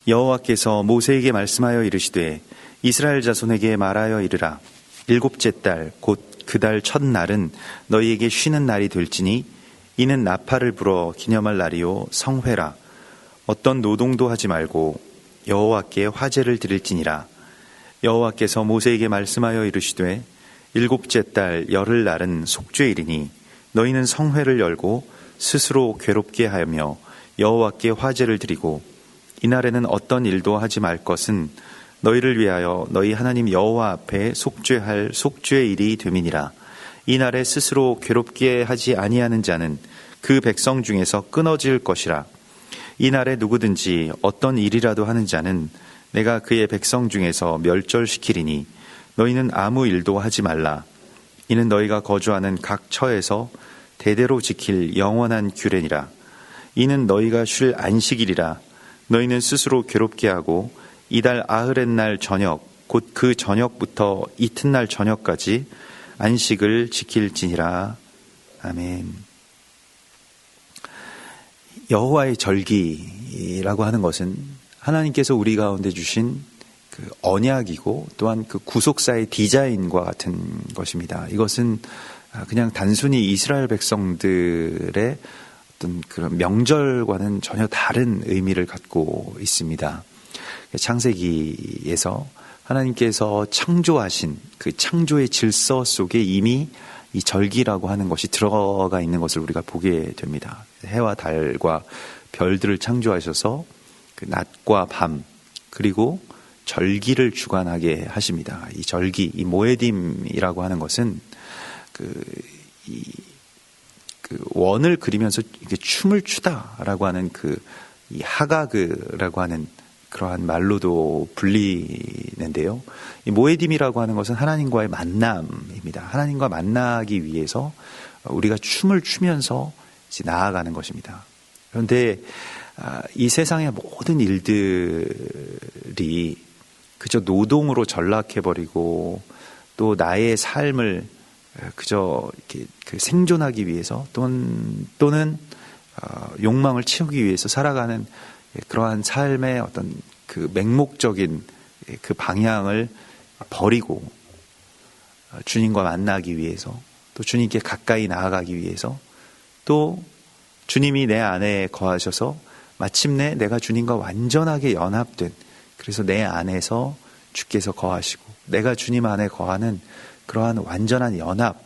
여호와께서 모세에게 말씀하여 이르시되 이스라엘 자손에게 말하여 이르라. 일곱째 달 곧 그 달 첫날은 너희에게 쉬는 날이 될지니 이는 나팔을 불어 기념할 날이요 성회라. 어떤 노동도 하지 말고 여호와께 화제를 드릴지니라. 여호와께서 모세에게 말씀하여 이르시되 일곱째 달 열흘날은 속죄일이니 너희는 성회를 열고 스스로 괴롭게 하며 여호와께 화제를 드리고 이날에는 어떤 일도 하지 말 것은 너희를 위하여 너희 하나님 여호와 앞에 속죄할 속죄일이 됨이니라. 이날에 스스로 괴롭게 하지 아니하는 자는 그 백성 중에서 끊어질 것이라. 이날에 누구든지 어떤 일이라도 하는 자는 내가 그의 백성 중에서 멸절시키리니 너희는 아무 일도 하지 말라. 이는 너희가 거주하는 각 처에서 대대로 지킬 영원한 규례니라. 이는 너희가 쉴 안식일이라. 너희는 스스로 괴롭게 하고 이달 아흐렛날 저녁 곧 그 저녁부터 이튿날 저녁까지 안식을 지킬지니라. 아멘. 여호와의 절기라고 하는 것은 하나님께서 우리 가운데 주신 그 언약이고 또한 그 구속사의 디자인과 같은 것입니다. 이것은 그냥 단순히 이스라엘 백성들의 어떤 그런 명절과는 전혀 다른 의미를 갖고 있습니다. 창세기에서 하나님께서 창조하신 그 창조의 질서 속에 이미 이 절기라고 하는 것이 들어가 있는 것을 우리가 보게 됩니다. 해와 달과 별들을 창조하셔서 그 낮과 밤 그리고 절기를 주관하게 하십니다. 이 절기, 이 모에딤이라고 하는 것은 그 원을 그리면서 이렇게 춤을 추다라고 하는 이 하가그라고 하는 그러한 말로도 불리는데요. 이 모에딤이라고 하는 것은 하나님과의 만남입니다. 하나님과 만나기 위해서 우리가 춤을 추면서 이제 나아가는 것입니다. 그런데 이 세상의 모든 일들이 그저 노동으로 전락해버리고 또 나의 삶을 그저 이렇게 생존하기 위해서 또는 욕망을 채우기 위해서 살아가는 그러한 삶의 어떤 그 맹목적인 그 방향을 버리고 주님과 만나기 위해서 또 주님께 가까이 나아가기 위해서 또 주님이 내 안에 거하셔서 마침내 내가 주님과 완전하게 연합된 그래서 내 안에서 주께서 거하시고 내가 주님 안에 거하는 그러한 완전한 연합,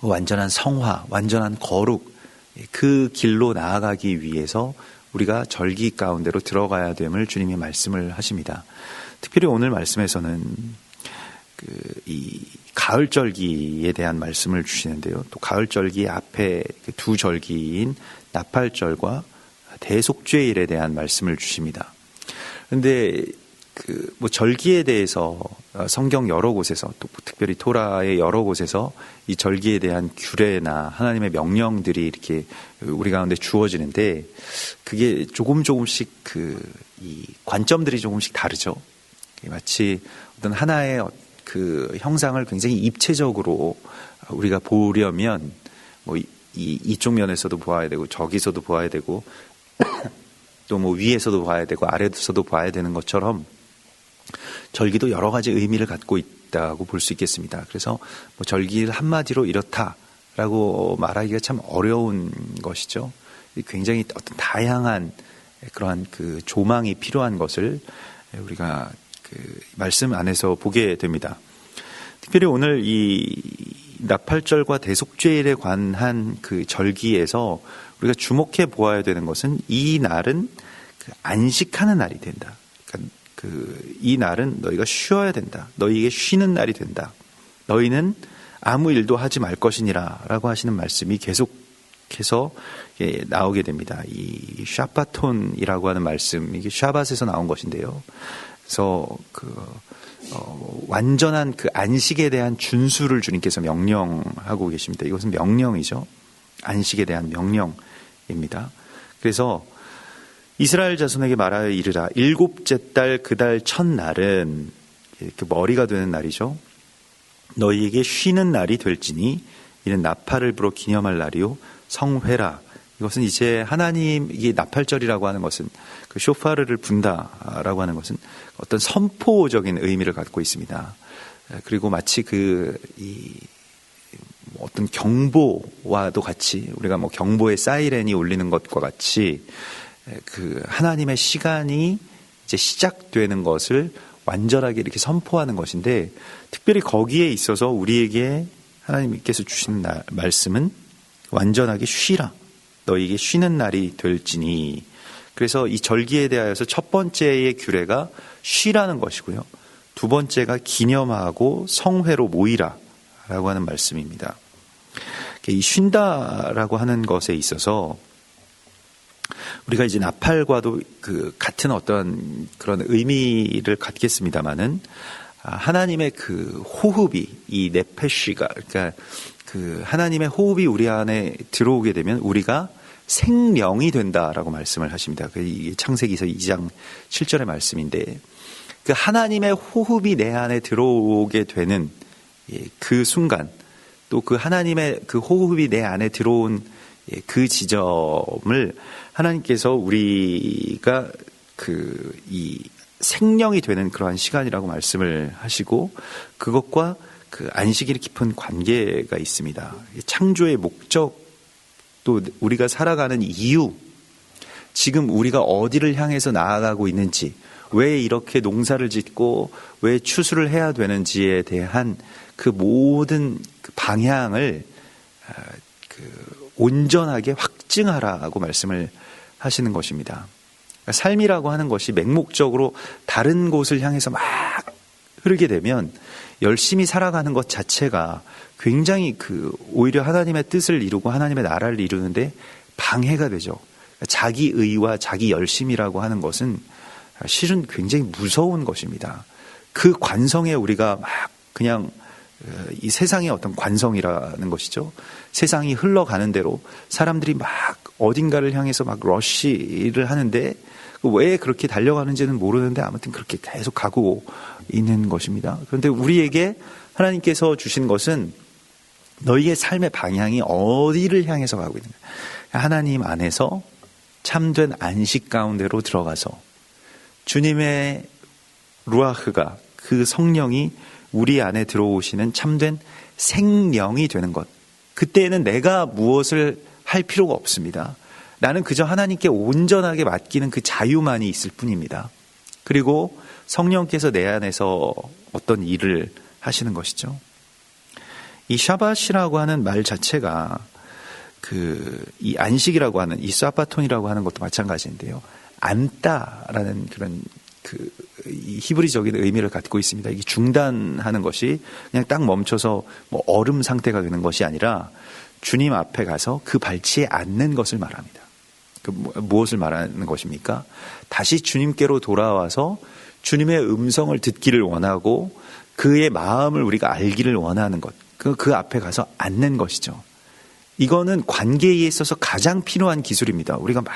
완전한 성화, 완전한 거룩 그 길로 나아가기 위해서 우리가 절기 가운데로 들어가야 됨을 주님이 말씀을 하십니다. 특별히 오늘 말씀에서는 이 가을절기에 대한 말씀을 주시는데요. 또 가을절기 앞에 두 절기인 나팔절과 대속죄일에 대한 말씀을 주십니다. 그런데 절기에 대해서 성경 여러 곳에서 또 특별히 토라의 여러 곳에서 이 절기에 대한 규례나 하나님의 명령들이 이렇게 우리 가운데 주어지는데 그게 조금씩 이 관점들이 조금씩 다르죠. 마치 어떤 하나의 그 형상을 굉장히 입체적으로 우리가 보려면 이쪽 면에서도 보아야 되고 저기서도 보아야 되고 또 위에서도 봐야 되고 아래에서도 봐야 되는 것처럼 절기도 여러 가지 의미를 갖고 있다고 볼 수 있겠습니다. 그래서 절기를 한마디로 이렇다라고 말하기가 참 어려운 것이죠. 굉장히 어떤 다양한 그러한 그 조망이 필요한 것을 우리가 그 말씀 안에서 보게 됩니다. 특별히 오늘 이 나팔절과 대속죄일에 관한 그 절기에서 우리가 주목해 보아야 되는 것은 이 날은 그 안식하는 날이 된다. 그러니까 이 날은 너희가 쉬어야 된다. 너희에게 쉬는 날이 된다. 너희는 아무 일도 하지 말 것이니라 라고 하시는 말씀이 계속해서 나오게 됩니다. 이 샤바톤이라고 하는 말씀, 이게 샤밧에서 나온 것인데요. 그래서 완전한 그 안식에 대한 준수를 주님께서 명령하고 계십니다. 이것은 명령이죠. 안식에 대한 명령입니다. 그래서 이스라엘 자손에게 말하여 이르라. 일곱째 달 그 달 첫날은 이렇게 머리가 되는 날이죠. 너희에게 쉬는 날이 될지니 이는 나팔을 불어 기념할 날이요 성회라. 이것은 이제 하나님이 나팔절이라고 하는 것은 그 쇼파르를 분다라고 하는 것은 어떤 선포적인 의미를 갖고 있습니다. 그리고 마치 어떤 경보와도 같이 우리가 뭐 경보의 사이렌이 울리는 것과 같이 그 하나님의 시간이 이제 시작되는 것을 완전하게 이렇게 선포하는 것인데, 특별히 거기에 있어서 우리에게 하나님께서 주시는 말씀은 완전하게 쉬라. 너희에게 쉬는 날이 될지니. 그래서 이 절기에 대하여서 첫 번째의 규례가 쉬라는 것이고요. 두 번째가 기념하고 성회로 모이라 라고 하는 말씀입니다. 이 쉰다라고 하는 것에 있어서 우리가 이제 나팔과도 그 같은 어떤 그런 의미를 갖겠습니다만은, 하나님의 그 호흡이, 이 네페쉬가, 그러니까 그 하나님의 호흡이 우리 안에 들어오게 되면 우리가 생명이 된다라고 말씀을 하십니다. 이게 창세기서 2장 7절의 말씀인데, 그 하나님의 호흡이 내 안에 들어오게 되는 그 순간, 또 그 하나님의 그 호흡이 내 안에 들어온 그 지점을 하나님께서 우리가 이 생명이 되는 그러한 시간이라고 말씀을 하시고, 그것과 그 안식일이 깊은 관계가 있습니다. 창조의 목적, 또 우리가 살아가는 이유, 지금 우리가 어디를 향해서 나아가고 있는지, 왜 이렇게 농사를 짓고 왜 추수를 해야 되는지에 대한 그 모든 그 방향을 온전하게 확증하라고 말씀을 하시는 것입니다. 그러니까 삶이라고 하는 것이 맹목적으로 다른 곳을 향해서 막 흐르게 되면 열심히 살아가는 것 자체가 굉장히 오히려 하나님의 뜻을 이루고 하나님의 나라를 이루는데 방해가 되죠. 자기 의와 자기 열심이라고 하는 것은 실은 굉장히 무서운 것입니다. 그 관성에 우리가 막 그냥 이 세상의 어떤 관성이라는 것이죠. 세상이 흘러가는 대로 사람들이 막 어딘가를 향해서 막 러쉬를 하는데 왜 그렇게 달려가는지는 모르는데 아무튼 그렇게 계속 가고 있는 것입니다. 그런데 우리에게 하나님께서 주신 것은 너희의 삶의 방향이 어디를 향해서 가고 있는가. 하나님 안에서 참된 안식 가운데로 들어가서 주님의 루아흐가, 그 성령이 우리 안에 들어오시는 참된 생명이 되는 것. 그때에는 내가 무엇을 할 필요가 없습니다. 나는 그저 하나님께 온전하게 맡기는 그 자유만이 있을 뿐입니다. 그리고 성령께서 내 안에서 어떤 일을 하시는 것이죠. 이 샤밧이라고 하는 말 자체가 이 안식이라고 하는, 이 사바톤이라고 하는 것도 마찬가지인데요. 앉다라는 그런 이 히브리적인 의미를 갖고 있습니다. 이게 중단하는 것이 그냥 딱 멈춰서 뭐 얼음 상태가 되는 것이 아니라 주님 앞에 가서 그 발치에 앉는 것을 말합니다. 무엇을 말하는 것입니까? 다시 주님께로 돌아와서 주님의 음성을 듣기를 원하고 그의 마음을 우리가 알기를 원하는 것. 그 앞에 가서 앉는 것이죠. 이거는 관계에 있어서 가장 필요한 기술입니다. 우리가 막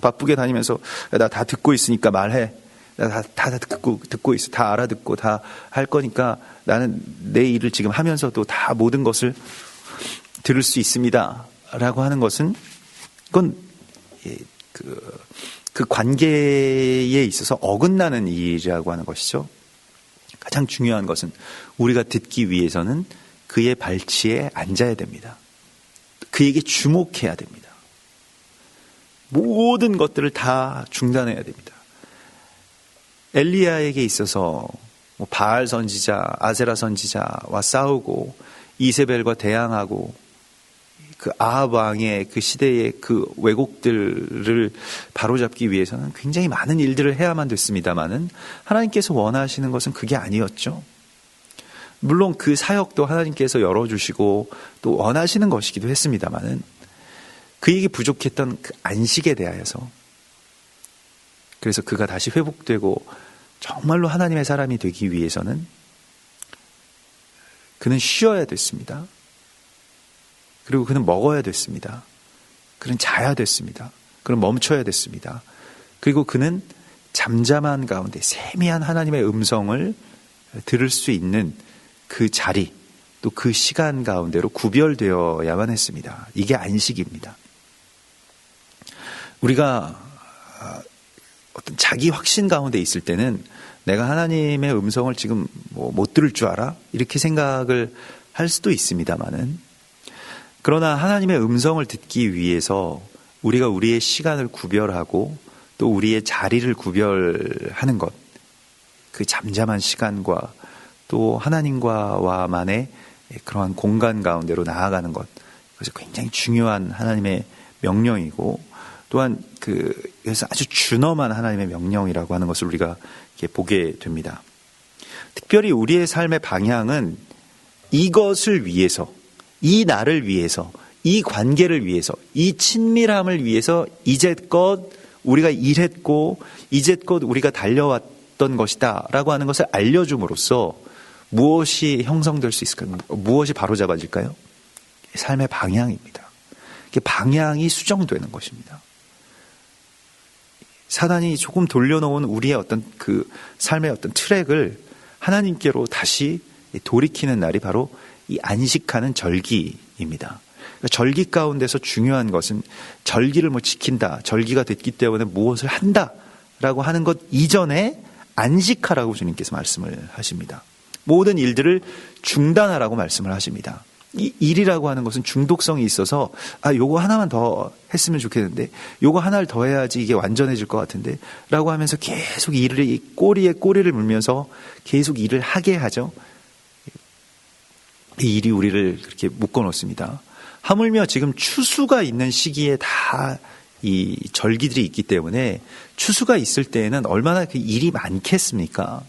바쁘게 다니면서 나 다 듣고 있으니까 말해. 나 다 듣고 있어. 다 알아듣고 다 할 거니까 나는 내 일을 지금 하면서도 다 모든 것을 들을 수 있습니다. 라고 하는 것은 그건 그 관계에 있어서 어긋나는 일이라고 하는 것이죠. 가장 중요한 것은 우리가 듣기 위해서는 그의 발치에 앉아야 됩니다. 그에게 주목해야 됩니다. 모든 것들을 다 중단해야 됩니다. 엘리야에게 있어서 바알 선지자, 아세라 선지자와 싸우고 이세벨과 대항하고 그 아합 왕의 그 시대의 그 왜곡들을 바로잡기 위해서는 굉장히 많은 일들을 해야만 됐습니다만은 하나님께서 원하시는 것은 그게 아니었죠. 물론 그 사역도 하나님께서 열어주시고 또 원하시는 것이기도 했습니다만은 그에게 부족했던 그 안식에 대하여서, 그래서 그가 다시 회복되고 정말로 하나님의 사람이 되기 위해서는 그는 쉬어야 됐습니다. 그리고 그는 먹어야 됐습니다. 그는 자야 됐습니다. 그는 멈춰야 됐습니다. 그리고 그는 잠잠한 가운데 세미한 하나님의 음성을 들을 수 있는 그 자리, 또 그 시간 가운데로 구별되어야만 했습니다. 이게 안식입니다. 우리가 어떤 자기 확신 가운데 있을 때는 내가 하나님의 음성을 지금 못 들을 줄 알아? 이렇게 생각을 할 수도 있습니다만은, 그러나 하나님의 음성을 듣기 위해서 우리가 우리의 시간을 구별하고 또 우리의 자리를 구별하는 것, 그 잠잠한 시간과 또 하나님과만의 그러한 공간 가운데로 나아가는 것, 그것이 굉장히 중요한 하나님의 명령이고, 또한 그래서 아주 준엄한 하나님의 명령이라고 하는 것을 우리가 이렇게 보게 됩니다. 특별히 우리의 삶의 방향은 이것을 위해서, 이 나를 위해서, 이 관계를 위해서, 이 친밀함을 위해서 이제껏 우리가 일했고 이제껏 우리가 달려왔던 것이다 라고 하는 것을 알려줌으로써 무엇이 형성될 수 있을까요? 무엇이 바로잡아질까요? 삶의 방향입니다. 방향이 수정되는 것입니다. 사단이 조금 돌려놓은 우리의 어떤 그 삶의 어떤 트랙을 하나님께로 다시 돌이키는 날이 바로 이 안식하는 절기입니다. 절기 가운데서 중요한 것은 절기를 지킨다, 절기가 됐기 때문에 무엇을 한다라고 하는 것 이전에 안식하라고 주님께서 말씀을 하십니다. 모든 일들을 중단하라고 말씀을 하십니다. 이 일이라고 하는 것은 중독성이 있어서 요거 하나만 더 했으면 좋겠는데, 요거 하나를 더 해야지 이게 완전해질 것 같은데 라고 하면서 계속 일을 꼬리에 꼬리를 물면서 계속 일을 하게 하죠. 이 일이 우리를 그렇게 묶어놓습니다. 하물며 지금 추수가 있는 시기에 다 이 절기들이 있기 때문에 추수가 있을 때에는 얼마나 그 일이 많겠습니까?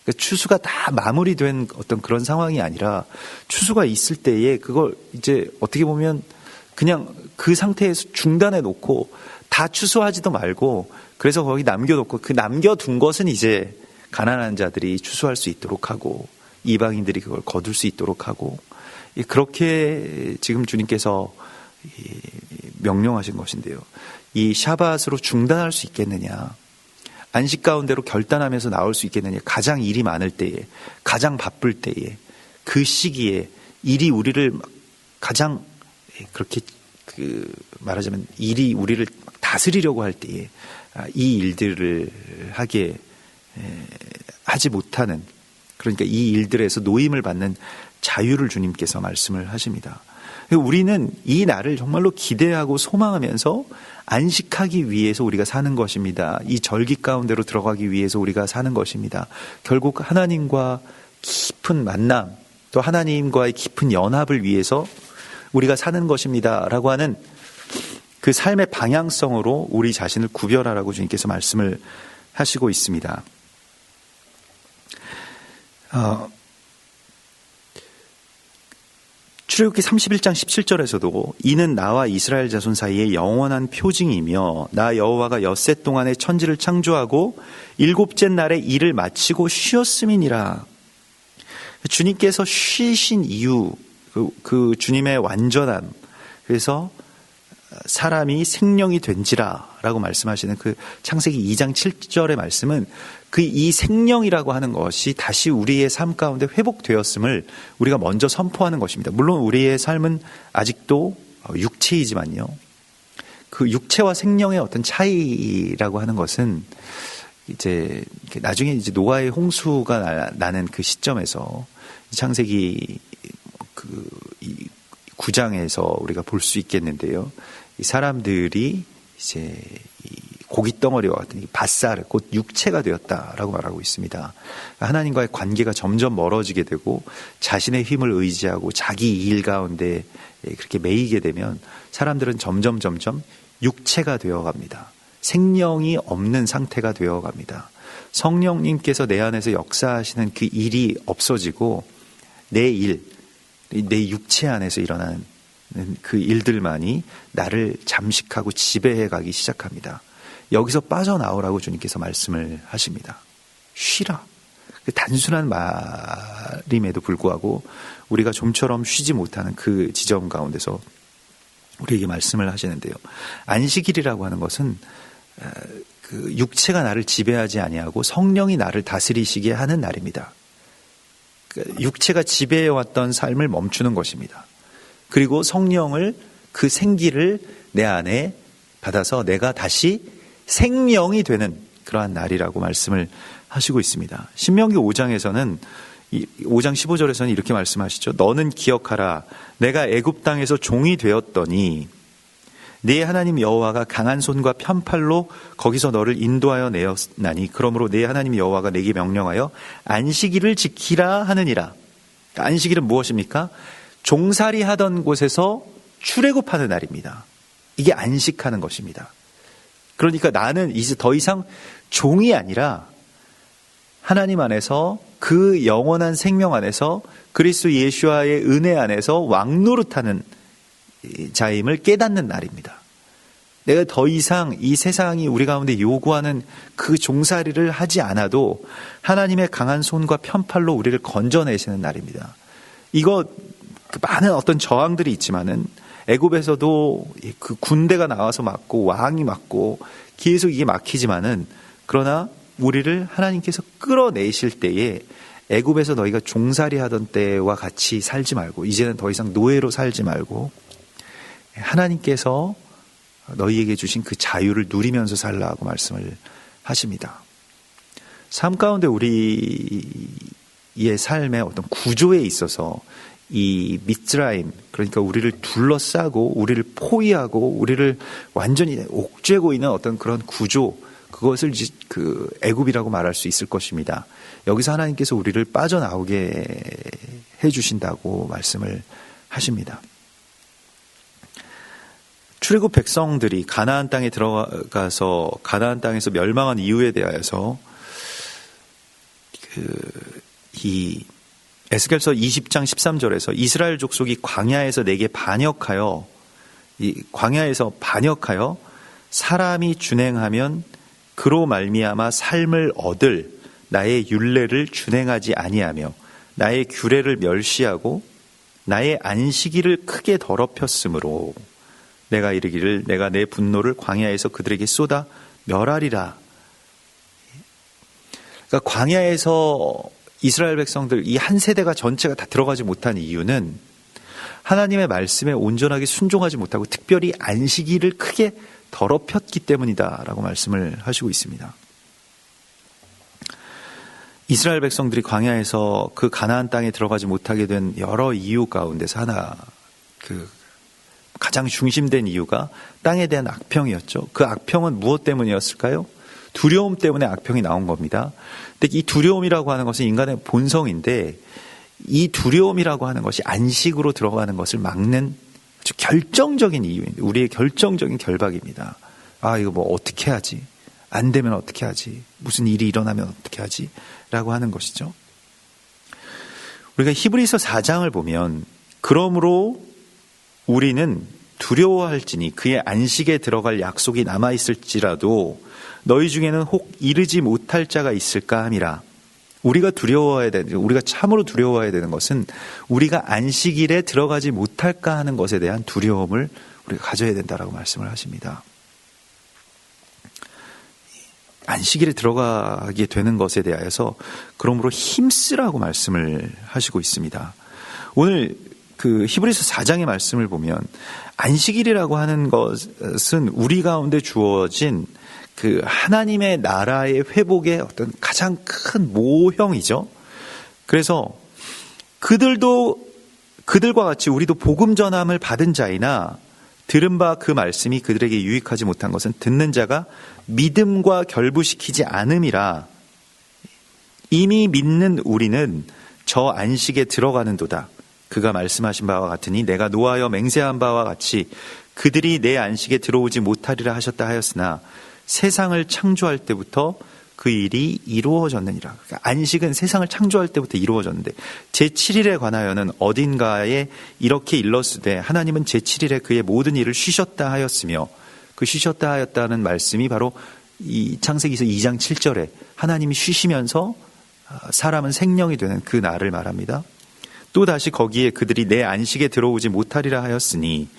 그러니까 추수가 다 마무리된 어떤 그런 상황이 아니라 추수가 있을 때에 그걸 이제 어떻게 보면 그냥 그 상태에서 중단해 놓고 다 추수하지도 말고, 그래서 거기 남겨놓고 그 남겨둔 것은 이제 가난한 자들이 추수할 수 있도록 하고 이방인들이 그걸 거둘 수 있도록 하고, 그렇게 지금 주님께서 명령하신 것인데요. 이 샤밧으로 중단할 수 있겠느냐, 안식 가운데로 결단하면서 나올 수 있겠느냐. 가장 일이 많을 때에, 가장 바쁠 때에, 그 시기에 일이 우리를 가장 그렇게 말하자면 일이 우리를 다스리려고 할 때에 이 일들을 하지 못하는, 그러니까 이 일들에서 노임을 받는 자유를 주님께서 말씀을 하십니다. 우리는 이 날을 정말로 기대하고 소망하면서 안식하기 위해서 우리가 사는 것입니다. 이 절기 가운데로 들어가기 위해서 우리가 사는 것입니다. 결국 하나님과 깊은 만남, 또 하나님과의 깊은 연합을 위해서 우리가 사는 것입니다 라고 하는 그 삶의 방향성으로 우리 자신을 구별하라고 주님께서 말씀을 하시고 있습니다. 출애굽기 31장 17절에서도 이는 나와 이스라엘 자손 사이에 영원한 표징이며 나 여호와가 엿새 동안에 천지를 창조하고 일곱째 날에 일을 마치고 쉬었음이니라. 주님께서 쉬신 이유, 그 주님의 완전함, 그래서 사람이 생명이 된지라 라고 말씀하시는 그 창세기 2장 7절의 말씀은 이 생명이라고 하는 것이 다시 우리의 삶 가운데 회복되었음을 우리가 먼저 선포하는 것입니다. 물론 우리의 삶은 아직도 육체이지만요, 그 육체와 생명의 어떤 차이라고 하는 것은 이제 나중에 이제 노아의 홍수가 나는 그 시점에서 창세기 이 9장에서 우리가 볼 수 있겠는데요. 이 사람들이 이제 고기 덩어리와 같은 이 밧살, 곧 육체가 되었다라고 말하고 있습니다. 하나님과의 관계가 점점 멀어지게 되고 자신의 힘을 의지하고 자기 일 가운데 그렇게 매이게 되면 사람들은 점점 육체가 되어갑니다. 생명이 없는 상태가 되어갑니다. 성령님께서 내 안에서 역사하시는 그 일이 없어지고 내 육체 안에서 일어나는 그 일들만이 나를 잠식하고 지배해 가기 시작합니다. 여기서 빠져나오라고 주님께서 말씀을 하십니다. 쉬라. 단순한 말임에도 불구하고 우리가 좀처럼 쉬지 못하는 그 지점 가운데서 우리에게 말씀을 하시는데요. 안식일이라고 하는 것은 그 육체가 나를 지배하지 아니하고 성령이 나를 다스리시게 하는 날입니다. 육체가 지배해왔던 삶을 멈추는 것입니다. 그리고 성령을, 그 생기를 내 안에 받아서 내가 다시 생명이 되는 그러한 날이라고 말씀을 하시고 있습니다. 신명기 5장에서는 5장 15절에서는 이렇게 말씀하시죠. 너는 기억하라. 내가 애굽 땅에서 종이 되었더니 네 하나님 여호와가 강한 손과 편팔로 거기서 너를 인도하여 내었나니 그러므로 네 하나님 여호와가 내게 명령하여 안식일을 지키라 하느니라. 안식일은 무엇입니까? 종살이 하던 곳에서 출애굽하는 날입니다. 이게 안식하는 것입니다. 그러니까 나는 이제 더 이상 종이 아니라 하나님 안에서 그 영원한 생명 안에서 그리스도 예수와의 은혜 안에서 왕노릇하는 자임을 깨닫는 날입니다. 내가 더 이상 이 세상이 우리 가운데 요구하는 그 종살이를 하지 않아도 하나님의 강한 손과 편팔로 우리를 건져내시는 날입니다. 이거 많은 어떤 저항들이 있지만은 애굽에서도 그 군대가 나와서 막고 왕이 막고 계속 이게 막히지만은 그러나 우리를 하나님께서 끌어내실 때에 애굽에서 너희가 종살이 하던 때와 같이 살지 말고 이제는 더 이상 노예로 살지 말고 하나님께서 너희에게 주신 그 자유를 누리면서 살라고 말씀을 하십니다. 삶 가운데 우리의 삶의 어떤 구조에 있어서 이 미스라임, 그러니까 우리를 둘러싸고 우리를 포위하고 우리를 완전히 옥죄고 있는 어떤 그런 구조, 그것을 그 애굽이라고 말할 수 있을 것입니다. 여기서 하나님께서 우리를 빠져나오게 해주신다고 말씀을 하십니다. 출애굽 백성들이 가나안 땅에 들어가서 가나안 땅에서 멸망한 이유에 대하여서 이 에스겔서 20장 13절에서 이스라엘 족속이 광야에서 내게 반역하여 사람이 준행하면 그로 말미암아 삶을 얻을 나의 율례를 준행하지 아니하며 나의 규례를 멸시하고 나의 안식일을 크게 더럽혔으므로 내가 이르기를 내가 내 분노를 광야에서 그들에게 쏟아 멸하리라. 그러니까 광야에서 이스라엘 백성들 이 한 세대가 전체가 다 들어가지 못한 이유는 하나님의 말씀에 온전하게 순종하지 못하고 특별히 안식일을 크게 더럽혔기 때문이다라고 말씀을 하시고 있습니다. 이스라엘 백성들이 광야에서 그 가나안 땅에 들어가지 못하게 된 여러 이유 가운데서 하나, 가장 중심된 이유가 땅에 대한 악평이었죠. 그 악평은 무엇 때문이었을까요? 두려움 때문에 악평이 나온 겁니다. 근데 이 두려움이라고 하는 것은 인간의 본성인데 이 두려움이라고 하는 것이 안식으로 들어가는 것을 막는 아주 결정적인 이유입니다. 우리의 결정적인 결박입니다. 아, 이거 뭐 어떻게 하지? 안 되면 어떻게 하지? 무슨 일이 일어나면 어떻게 하지? 라고 하는 것이죠. 우리가 히브리서 4장을 보면 그러므로 우리는 두려워할지니 그의 안식에 들어갈 약속이 남아있을지라도 너희 중에는 혹 이르지 못할 자가 있을까 함이라. 우리가 참으로 두려워해야 되는 것은 우리가 안식일에 들어가지 못할까 하는 것에 대한 두려움을 우리가 가져야 된다라고 말씀을 하십니다. 안식일에 들어가게 되는 것에 대하여서 그러므로 힘쓰라고 말씀을 하시고 있습니다. 오늘 그 히브리서 4장의 말씀을 보면 안식일이라고 하는 것은 우리 가운데 주어진 그 하나님의 나라의 회복의 어떤 가장 큰 모형이죠. 그래서 그들과 같이 우리도 복음 전함을 받은 자이나 들은 바 그 말씀이 그들에게 유익하지 못한 것은 듣는 자가 믿음과 결부시키지 않음이라. 이미 믿는 우리는 저 안식에 들어가는도다. 그가 말씀하신 바와 같으니 내가 노하여 맹세한 바와 같이 그들이 내 안식에 들어오지 못하리라 하셨다 하였으나 세상을 창조할 때부터 그 일이 이루어졌느니라. 그러니까 안식은 세상을 창조할 때부터 이루어졌는데 제7일에 관하여는 어딘가에 이렇게 일렀으되 하나님은 제7일에 그의 모든 일을 쉬셨다 하였으며 그 쉬셨다 하였다는 말씀이 바로 이 창세기서 2장 7절에 하나님이 쉬시면서 사람은 생명이 되는 그 날을 말합니다. 또 다시 거기에 그들이 내 안식에 들어오지 못하리라 하였으니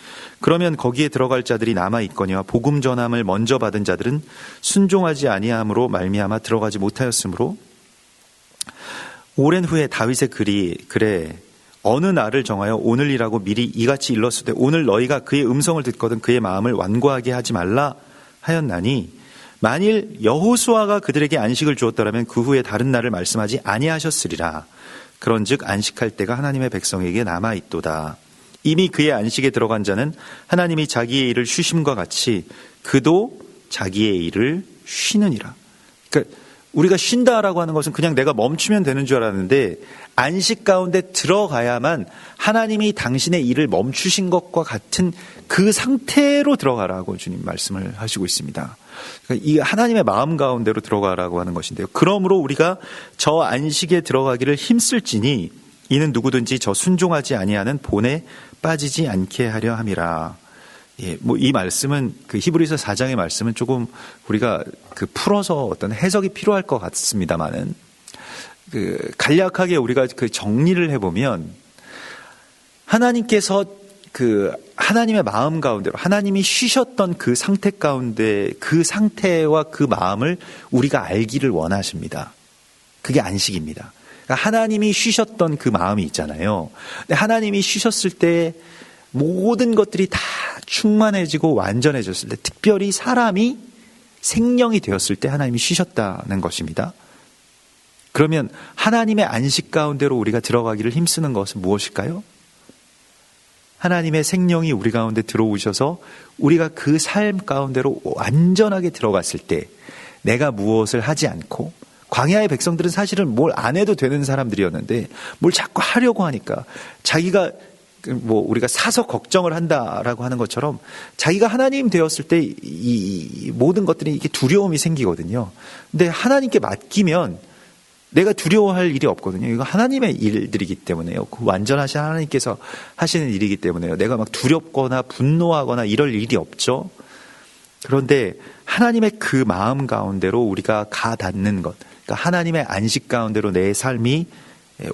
그러면 거기에 들어갈 자들이 남아있거니와 복음 전함을 먼저 받은 자들은 순종하지 아니함으로 말미암아 들어가지 못하였으므로 오랜 후에 다윗의 글에 어느 날을 정하여 오늘이라고 미리 이같이 일렀을 때 오늘 너희가 그의 음성을 듣거든 그의 마음을 완고하게 하지 말라 하였나니 만일 여호수아가 그들에게 안식을 주었더라면 그 후에 다른 날을 말씀하지 아니하셨으리라. 그런즉 안식할 때가 하나님의 백성에게 남아있도다. 이미 그의 안식에 들어간 자는 하나님이 자기의 일을 쉬심과 같이 그도 자기의 일을 쉬느니라. 그러니까 우리가 쉰다라고 하는 것은 그냥 내가 멈추면 되는 줄 알았는데 안식 가운데 들어가야만 하나님이 당신의 일을 멈추신 것과 같은 그 상태로 들어가라고 주님 말씀을 하시고 있습니다. 그러니까 이 하나님의 마음 가운데로 들어가라고 하는 것인데요. 그러므로 우리가 저 안식에 들어가기를 힘쓸지니 이는 누구든지 저 순종하지 아니하는 본에 빠지지 않게 하려 함이라. 예, 뭐 이 말씀은 그 히브리서 4장의 말씀은 조금 우리가 그 풀어서 어떤 해석이 필요할 것 같습니다만은 그 간략하게 우리가 그 정리를 해보면 하나님께서 그 하나님의 마음 가운데로 하나님이 쉬셨던 그 상태 가운데 그 상태와 그 마음을 우리가 알기를 원하십니다. 그게 안식입니다. 그러니까 하나님이 쉬셨던 그 마음이 있잖아요. 근데 하나님이 쉬셨을 때 모든 것들이 다 충만해지고 완전해졌을 때 특별히 사람이 생명이 되었을 때 하나님이 쉬셨다는 것입니다. 그러면 하나님의 안식 가운데로 우리가 들어가기를 힘쓰는 것은 무엇일까요? 하나님의 생명이 우리 가운데 들어오셔서 우리가 그 삶 가운데로 완전하게 들어갔을 때 내가 무엇을 하지 않고 광야의 백성들은 사실은 뭘 안 해도 되는 사람들이었는데 뭘 자꾸 하려고 하니까 자기가 뭐 우리가 사서 걱정을 한다라고 하는 것처럼 자기가 하나님 되었을 때 이 모든 것들이 이게 두려움이 생기거든요. 근데 하나님께 맡기면 내가 두려워할 일이 없거든요. 이거 하나님의 일들이기 때문에요. 그 완전하신 하나님께서 하시는 일이기 때문에요. 내가 막 두렵거나 분노하거나 이럴 일이 없죠. 그런데 하나님의 그 마음 가운데로 우리가 가 닿는 것, 그러니까 하나님의 안식 가운데로 내 삶이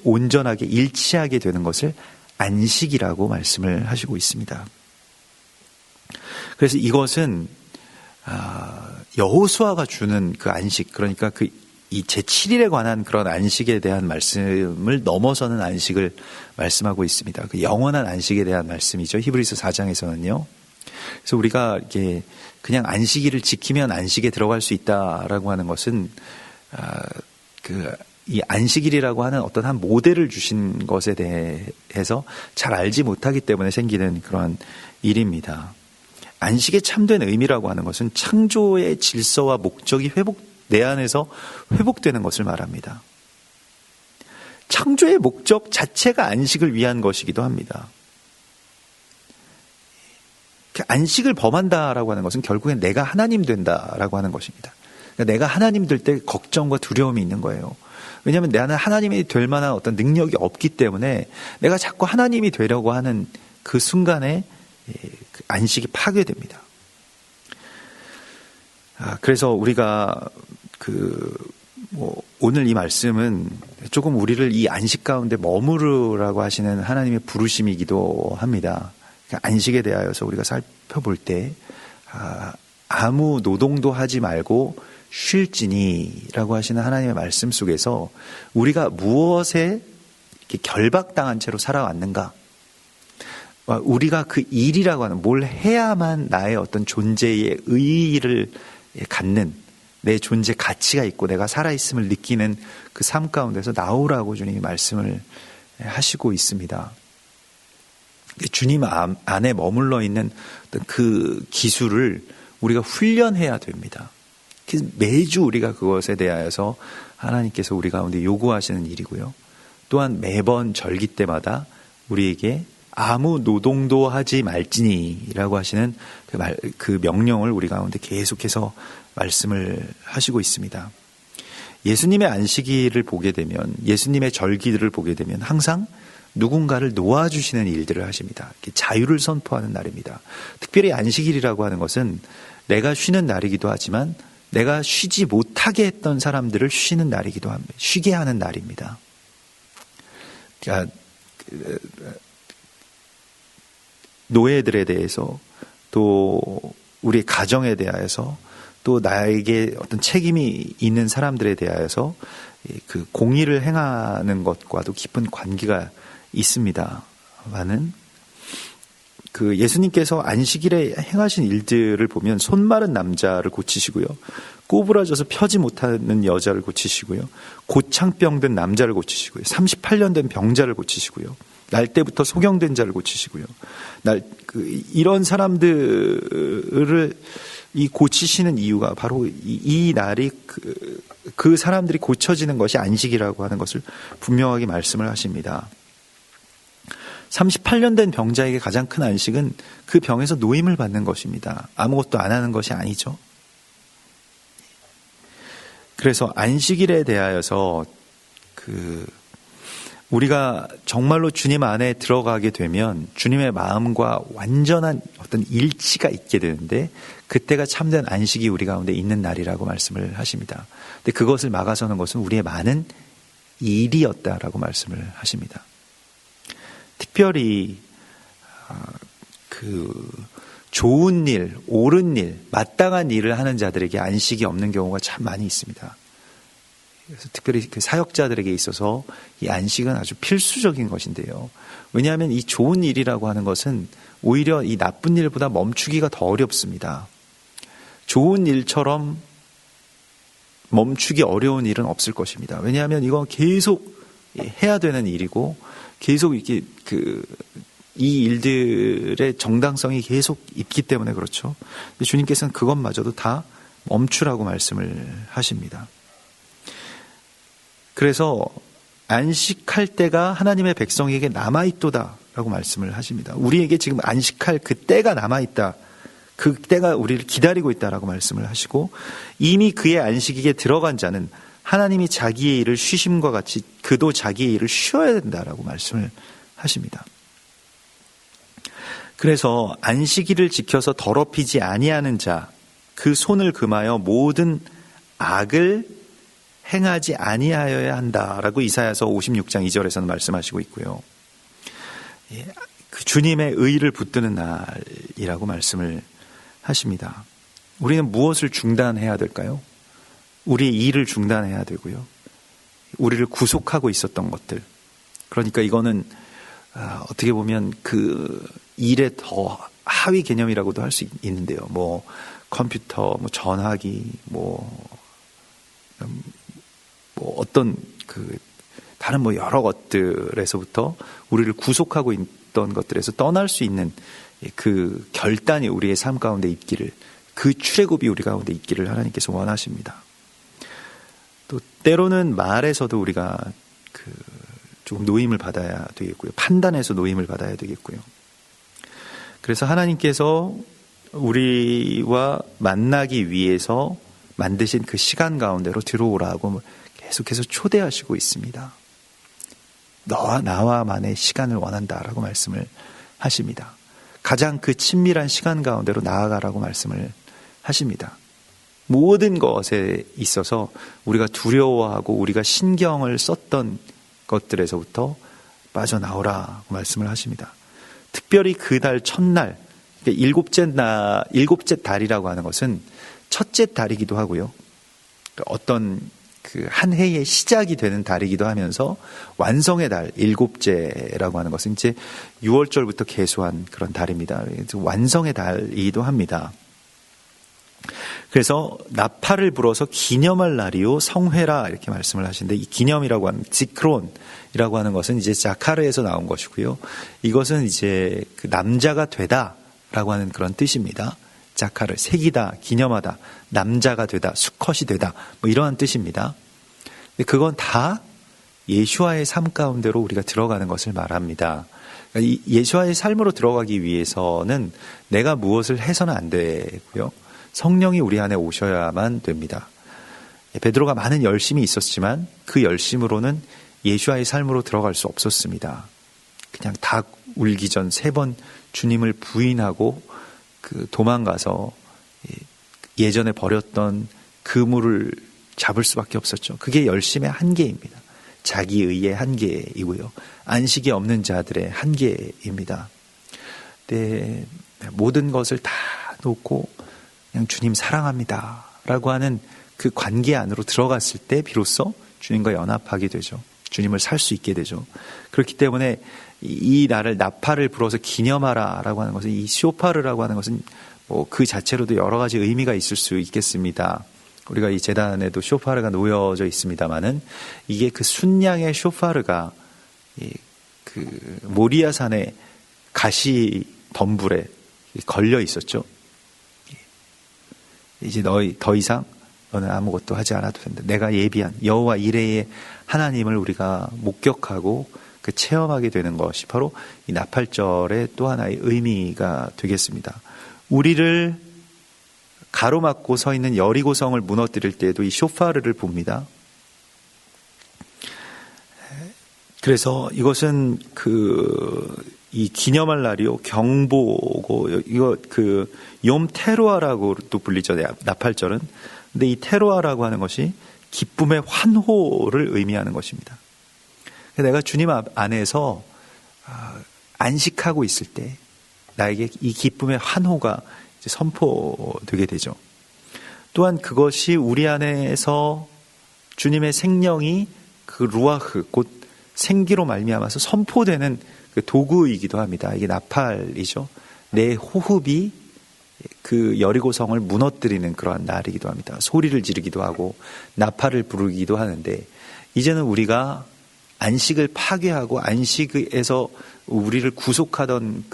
온전하게 일치하게 되는 것을 안식이라고 말씀을 하시고 있습니다. 그래서 이것은 여호수아가 주는 그 안식, 그러니까 그 이 제7일에 관한 그런 안식에 대한 말씀을 넘어서는 안식을 말씀하고 있습니다. 그 영원한 안식에 대한 말씀이죠. 히브리서 4장에서는요. 그래서 우리가 이게 그냥 안식일을 지키면 안식에 들어갈 수 있다라고 하는 것은 이 안식일이라고 하는 어떤 한 모델을 주신 것에 대해서 잘 알지 못하기 때문에 생기는 그런 일입니다. 안식의 참된 의미라고 하는 것은 창조의 질서와 목적이 내 안에서 회복되는 것을 말합니다. 창조의 목적 자체가 안식을 위한 것이기도 합니다. 안식을 범한다라고 하는 것은 결국엔 내가 하나님 된다라고 하는 것입니다. 그러니까 내가 하나님 될 때 걱정과 두려움이 있는 거예요. 왜냐하면 나는 하나님이 될 만한 어떤 능력이 없기 때문에 내가 자꾸 하나님이 되려고 하는 그 순간에 안식이 파괴됩니다. 그래서 우리가 오늘 이 말씀은 조금 우리를 이 안식 가운데 머무르라고 하시는 하나님의 부르심이기도 합니다. 그러니까 안식에 대하여서 우리가 살펴볼 때 아무 노동도 하지 말고 쉴지니라고 하시는 하나님의 말씀 속에서 우리가 무엇에 이렇게 결박당한 채로 살아왔는가? 우리가 그 일이라고 하는 뭘 해야만 나의 어떤 존재의 의의를 갖는 내 존재 가치가 있고 내가 살아있음을 느끼는 그 삶 가운데서 나오라고 주님이 말씀을 하시고 있습니다. 주님 안에 머물러 있는 어떤 그 기술을 우리가 훈련해야 됩니다. 매주 우리가 그것에 대하여서 하나님께서 우리 가운데 요구하시는 일이고요. 또한 매번 절기 때마다 우리에게 아무 노동도 하지 말지니라고 하시는 그 명령을 우리 가운데 계속해서 말씀을 하시고 있습니다. 예수님의 안식일을 보게 되면, 예수님의 절기들을 보게 되면 항상 누군가를 놓아주시는 일들을 하십니다. 자유를 선포하는 날입니다. 특별히 안식일이라고 하는 것은 내가 쉬는 날이기도 하지만 내가 쉬지 못하게 했던 사람들을 쉬는 날이기도 합니다. 쉬게 하는 날입니다. 그러니까 노예들에 대해서 또 우리 가정에 대하여서 또 나에게 어떤 책임이 있는 사람들에 대하여서 그 공의를 행하는 것과도 깊은 관계가 있습니다만은 그 예수님께서 안식일에 행하신 일들을 보면 손 마른 남자를 고치시고요, 꼬부라져서 펴지 못하는 여자를 고치시고요, 고창병 든 남자를 고치시고요, 38년 된 병자를 고치시고요, 날 때부터 소경된 자를 고치시고요, 이런 사람들을 이 고치시는 이유가 바로 이 날이 그 사람들이 고쳐지는 것이 안식이라고 하는 것을 분명하게 말씀을 하십니다. 38년 된 병자에게 가장 큰 안식은 그 병에서 노임을 받는 것입니다. 아무것도 안 하는 것이 아니죠. 그래서 안식일에 대하여서 우리가 정말로 주님 안에 들어가게 되면 주님의 마음과 완전한 어떤 일치가 있게 되는데, 그때가 참된 안식이 우리 가운데 있는 날이라고 말씀을 하십니다. 근데 그것을 막아서는 것은 우리의 많은 일이었다라고 말씀을 하십니다. 특별히 좋은 일, 옳은 일, 마땅한 일을 하는 자들에게 안식이 없는 경우가 참 많이 있습니다. 그래서 특별히 그 사역자들에게 있어서 이 안식은 아주 필수적인 것인데요. 왜냐하면 이 좋은 일이라고 하는 것은 오히려 이 나쁜 일보다 멈추기가 더 어렵습니다. 좋은 일처럼 멈추기 어려운 일은 없을 것입니다. 왜냐하면 이건 계속 해야 되는 일이고, 계속 이렇게 이 일들의 정당성이 계속 있기 때문에 그렇죠. 주님께서는 그것마저도 다 멈추라고 말씀을 하십니다. 그래서 안식할 때가 하나님의 백성에게 남아있도다라고 말씀을 하십니다. 우리에게 지금 안식할 그 때가 남아있다, 그 때가 우리를 기다리고 있다라고 말씀을 하시고, 이미 그의 안식일에 들어간 자는 하나님이 자기의 일을 쉬심과 같이 그도 자기의 일을 쉬어야 된다라고 말씀을 하십니다. 그래서 안식일을 지켜서 더럽히지 아니하는 자, 그 손을 금하여 모든 악을 행하지 아니하여야 한다라고 이사야서 56장 2절에서는 말씀하시고 있고요. 그 주님의 의를 붙드는 날이라고 말씀을 하십니다. 우리는 무엇을 중단해야 될까요? 우리의 일을 중단해야 되고요, 우리를 구속하고 있었던 것들, 그러니까 이거는 어떻게 보면 그 일의 더 하위 개념이라고도 할 수 있는데요. 뭐 컴퓨터, 뭐 전화기, 뭐 어떤 다른 뭐 여러 것들에서부터 우리를 구속하고 있던 것들에서 떠날 수 있는 그 결단이 우리의 삶 가운데 있기를, 그 출애굽이 우리 가운데 있기를 하나님께서 원하십니다. 또 때로는 말에서도 우리가 조금 노임을 받아야 되겠고요, 판단에서 노임을 받아야 되겠고요. 그래서 하나님께서 우리와 만나기 위해서 만드신 그 시간 가운데로 들어오라고 계속해서 초대하시고 있습니다. 너와 나와만의 시간을 원한다라고 말씀을 하십니다. 가장 그 친밀한 시간 가운데로 나아가라고 말씀을 하십니다. 모든 것에 있어서 우리가 두려워하고 우리가 신경을 썼던 것들에서부터 빠져나오라고 말씀을 하십니다. 특별히 그달 첫날, 일곱째 달이라고 하는 것은 첫째 달이기도 하고요, 어떤 한 해의 시작이 되는 달이기도 하면서 완성의 달, 일곱째라고 하는 것은 이제 6월절부터 계수한 그런 달입니다. 완성의 달이기도 합니다. 그래서 나팔을 불어서 기념할 날이요 성회라 이렇게 말씀을 하시는데, 이 기념이라고 하는 지크론이라고 하는 것은 이제 자카르에서 나온 것이고요, 이것은 이제 그 남자가 되다라고 하는 그런 뜻입니다. 자카르, 새기다, 기념하다, 남자가 되다, 수컷이 되다, 뭐 이러한 뜻입니다. 근데 그건 다 예수와의 삶 가운데로 우리가 들어가는 것을 말합니다. 그러니까 예수와의 삶으로 들어가기 위해서는 내가 무엇을 해서는 안 되고요, 성령이 우리 안에 오셔야만 됩니다. 베드로가 많은 열심이 있었지만 그 열심으로는 예수와의 삶으로 들어갈 수 없었습니다. 그냥 닭 울기 전 3번 주님을 부인하고 도망가서 예전에 버렸던 그물을 잡을 수밖에 없었죠. 그게 열심의 한계입니다. 자기의의 한계이고요, 안식이 없는 자들의 한계입니다. 네, 모든 것을 다 놓고 그냥 주님 사랑합니다 라고 하는 그 관계 안으로 들어갔을 때 비로소 주님과 연합하게 되죠. 주님을 살 수 있게 되죠. 그렇기 때문에 이 날을 나팔을 불어서 기념하라라고 하는 것은, 이 쇼파르라고 하는 것은 뭐 그 자체로도 여러 가지 의미가 있을 수 있겠습니다. 우리가 이 제단에도 쇼파르가 놓여져 있습니다만은, 이게 그 순양의 쇼파르가 그 모리아 산의 가시 덤불에 걸려 있었죠. 이제 너희 더 이상 너는 아무것도 하지 않아도 된다. 내가 예비한 여호와 이레의 하나님을 우리가 목격하고 그 체험하게 되는 것이 바로 이 나팔절의 또 하나의 의미가 되겠습니다. 우리를 가로막고 서 있는 여리고성을 무너뜨릴 때에도 이 쇼파르를 봅니다. 그래서 이것은 이 기념할 날이요, 경보고, 이거 욤 테루아라고도 불리죠, 나팔절은. 근데 이 테루아라고 하는 것이 기쁨의 환호를 의미하는 것입니다. 내가 주님 안에서 안식하고 있을 때 나에게 이 기쁨의 환호가 이제 선포되게 되죠. 또한 그것이 우리 안에서 주님의 생명이 그 루아흐, 곧 생기로 말미암아서 선포되는 그 도구이기도 합니다. 이게 나팔이죠. 내 호흡이 그 여리고성을 무너뜨리는 그러한 날이기도 합니다. 소리를 지르기도 하고 나팔을 부르기도 하는데, 이제는 우리가 안식을 파괴하고 안식에서 우리를 구속하던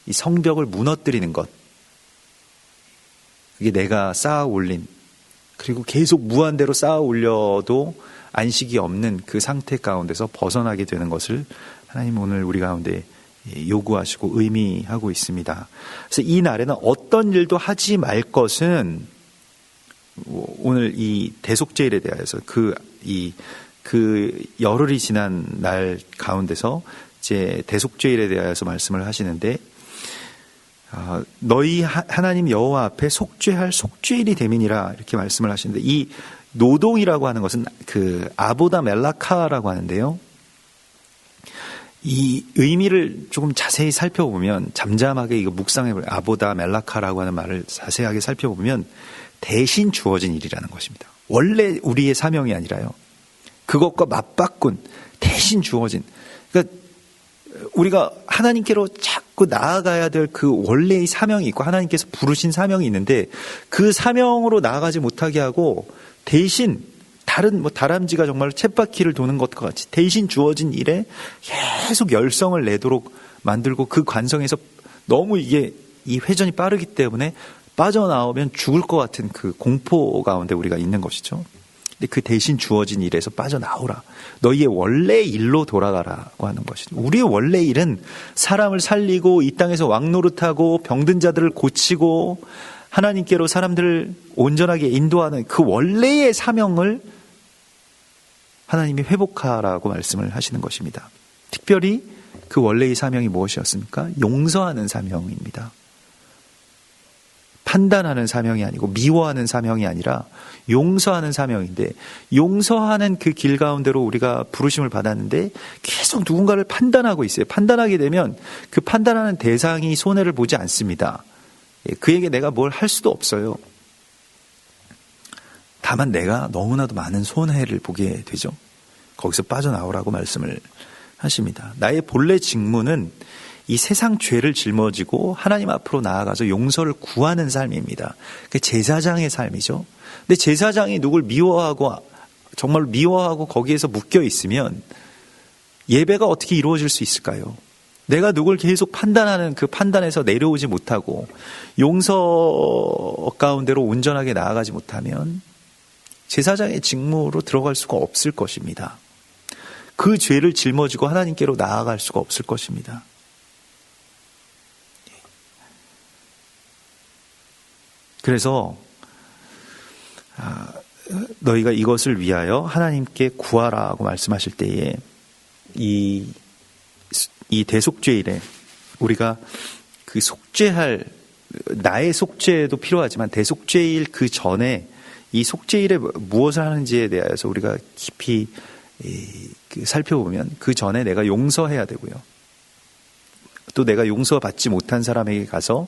이 성벽을 무너뜨리는 것, 이게 내가 쌓아 올린, 그리고 계속 무한대로 쌓아 올려도 안식이 없는 그 상태 가운데서 벗어나게 되는 것을 하나님 오늘 우리 가운데 요구하시고 의미하고 있습니다. 그래서 이 날에는 어떤 일도 하지 말 것은, 오늘 이 대속죄일에 대해서 그 열흘이 지난 날 가운데서 이제 대속죄일에 대해서 말씀을 하시는데, 너희 하나님 여호와 앞에 속죄할 속죄일이 됨이니라, 이렇게 말씀을 하시는데, 이 노동이라고 하는 것은 그 아보다 멜라카라고 하는데요, 이 의미를 조금 자세히 살펴보면, 잠잠하게 이거 묵상해볼, 아보다 멜라카라고 하는 말을 자세하게 살펴보면 대신 주어진 일이라는 것입니다. 원래 우리의 사명이 아니라요, 그것과 맞바꾼 대신 주어진, 그러니까 우리가 하나님께로 자꾸 나아가야 될 그 원래의 사명이 있고 하나님께서 부르신 사명이 있는데, 그 사명으로 나아가지 못하게 하고 대신 다른 다람쥐가 정말 쳇바퀴를 도는 것과 같이 대신 주어진 일에 계속 열성을 내도록 만들고, 그 관성에서 너무 이 회전이 빠르기 때문에 빠져나오면 죽을 것 같은 그 공포 가운데 우리가 있는 것이죠. 근데 그 대신 주어진 일에서 빠져나오라. 너희의 원래 일로 돌아가라고 하는 것이죠. 우리의 원래 일은 사람을 살리고 이 땅에서 왕노릇하고 병든 자들을 고치고 하나님께로 사람들을 온전하게 인도하는 그 원래의 사명을 하나님이 회복하라고 말씀을 하시는 것입니다. 특별히 그 원래의 사명이 무엇이었습니까? 용서하는 사명입니다. 판단하는 사명이 아니고 미워하는 사명이 아니라 용서하는 사명인데, 용서하는 그 길 가운데로 우리가 부르심을 받았는데 계속 누군가를 판단하고 있어요. 판단하게 되면 그 판단하는 대상이 손해를 보지 않습니다. 그에게 내가 뭘 할 수도 없어요. 다만 내가 너무나도 많은 손해를 보게 되죠. 거기서 빠져나오라고 말씀을 하십니다. 나의 본래 직무는 이 세상 죄를 짊어지고 하나님 앞으로 나아가서 용서를 구하는 삶입니다. 그 제사장의 삶이죠. 근데 제사장이 누굴 미워하고 정말 미워하고 거기에서 묶여 있으면 예배가 어떻게 이루어질 수 있을까요? 내가 누굴 계속 판단하는 그 판단에서 내려오지 못하고 용서 가운데로 온전하게 나아가지 못하면 제사장의 직무로 들어갈 수가 없을 것입니다. 그 죄를 짊어지고 하나님께로 나아갈 수가 없을 것입니다. 그래서 너희가 이것을 위하여 하나님께 구하라고 말씀하실 때에 이 대속죄일에 우리가 그 속죄할, 나의 속죄도 필요하지만 대속죄일 그 전에 이 속죄일에 무엇을 하는지에 대해서 우리가 깊이 살펴보면, 그 전에 내가 용서해야 되고요, 또 내가 용서받지 못한 사람에게 가서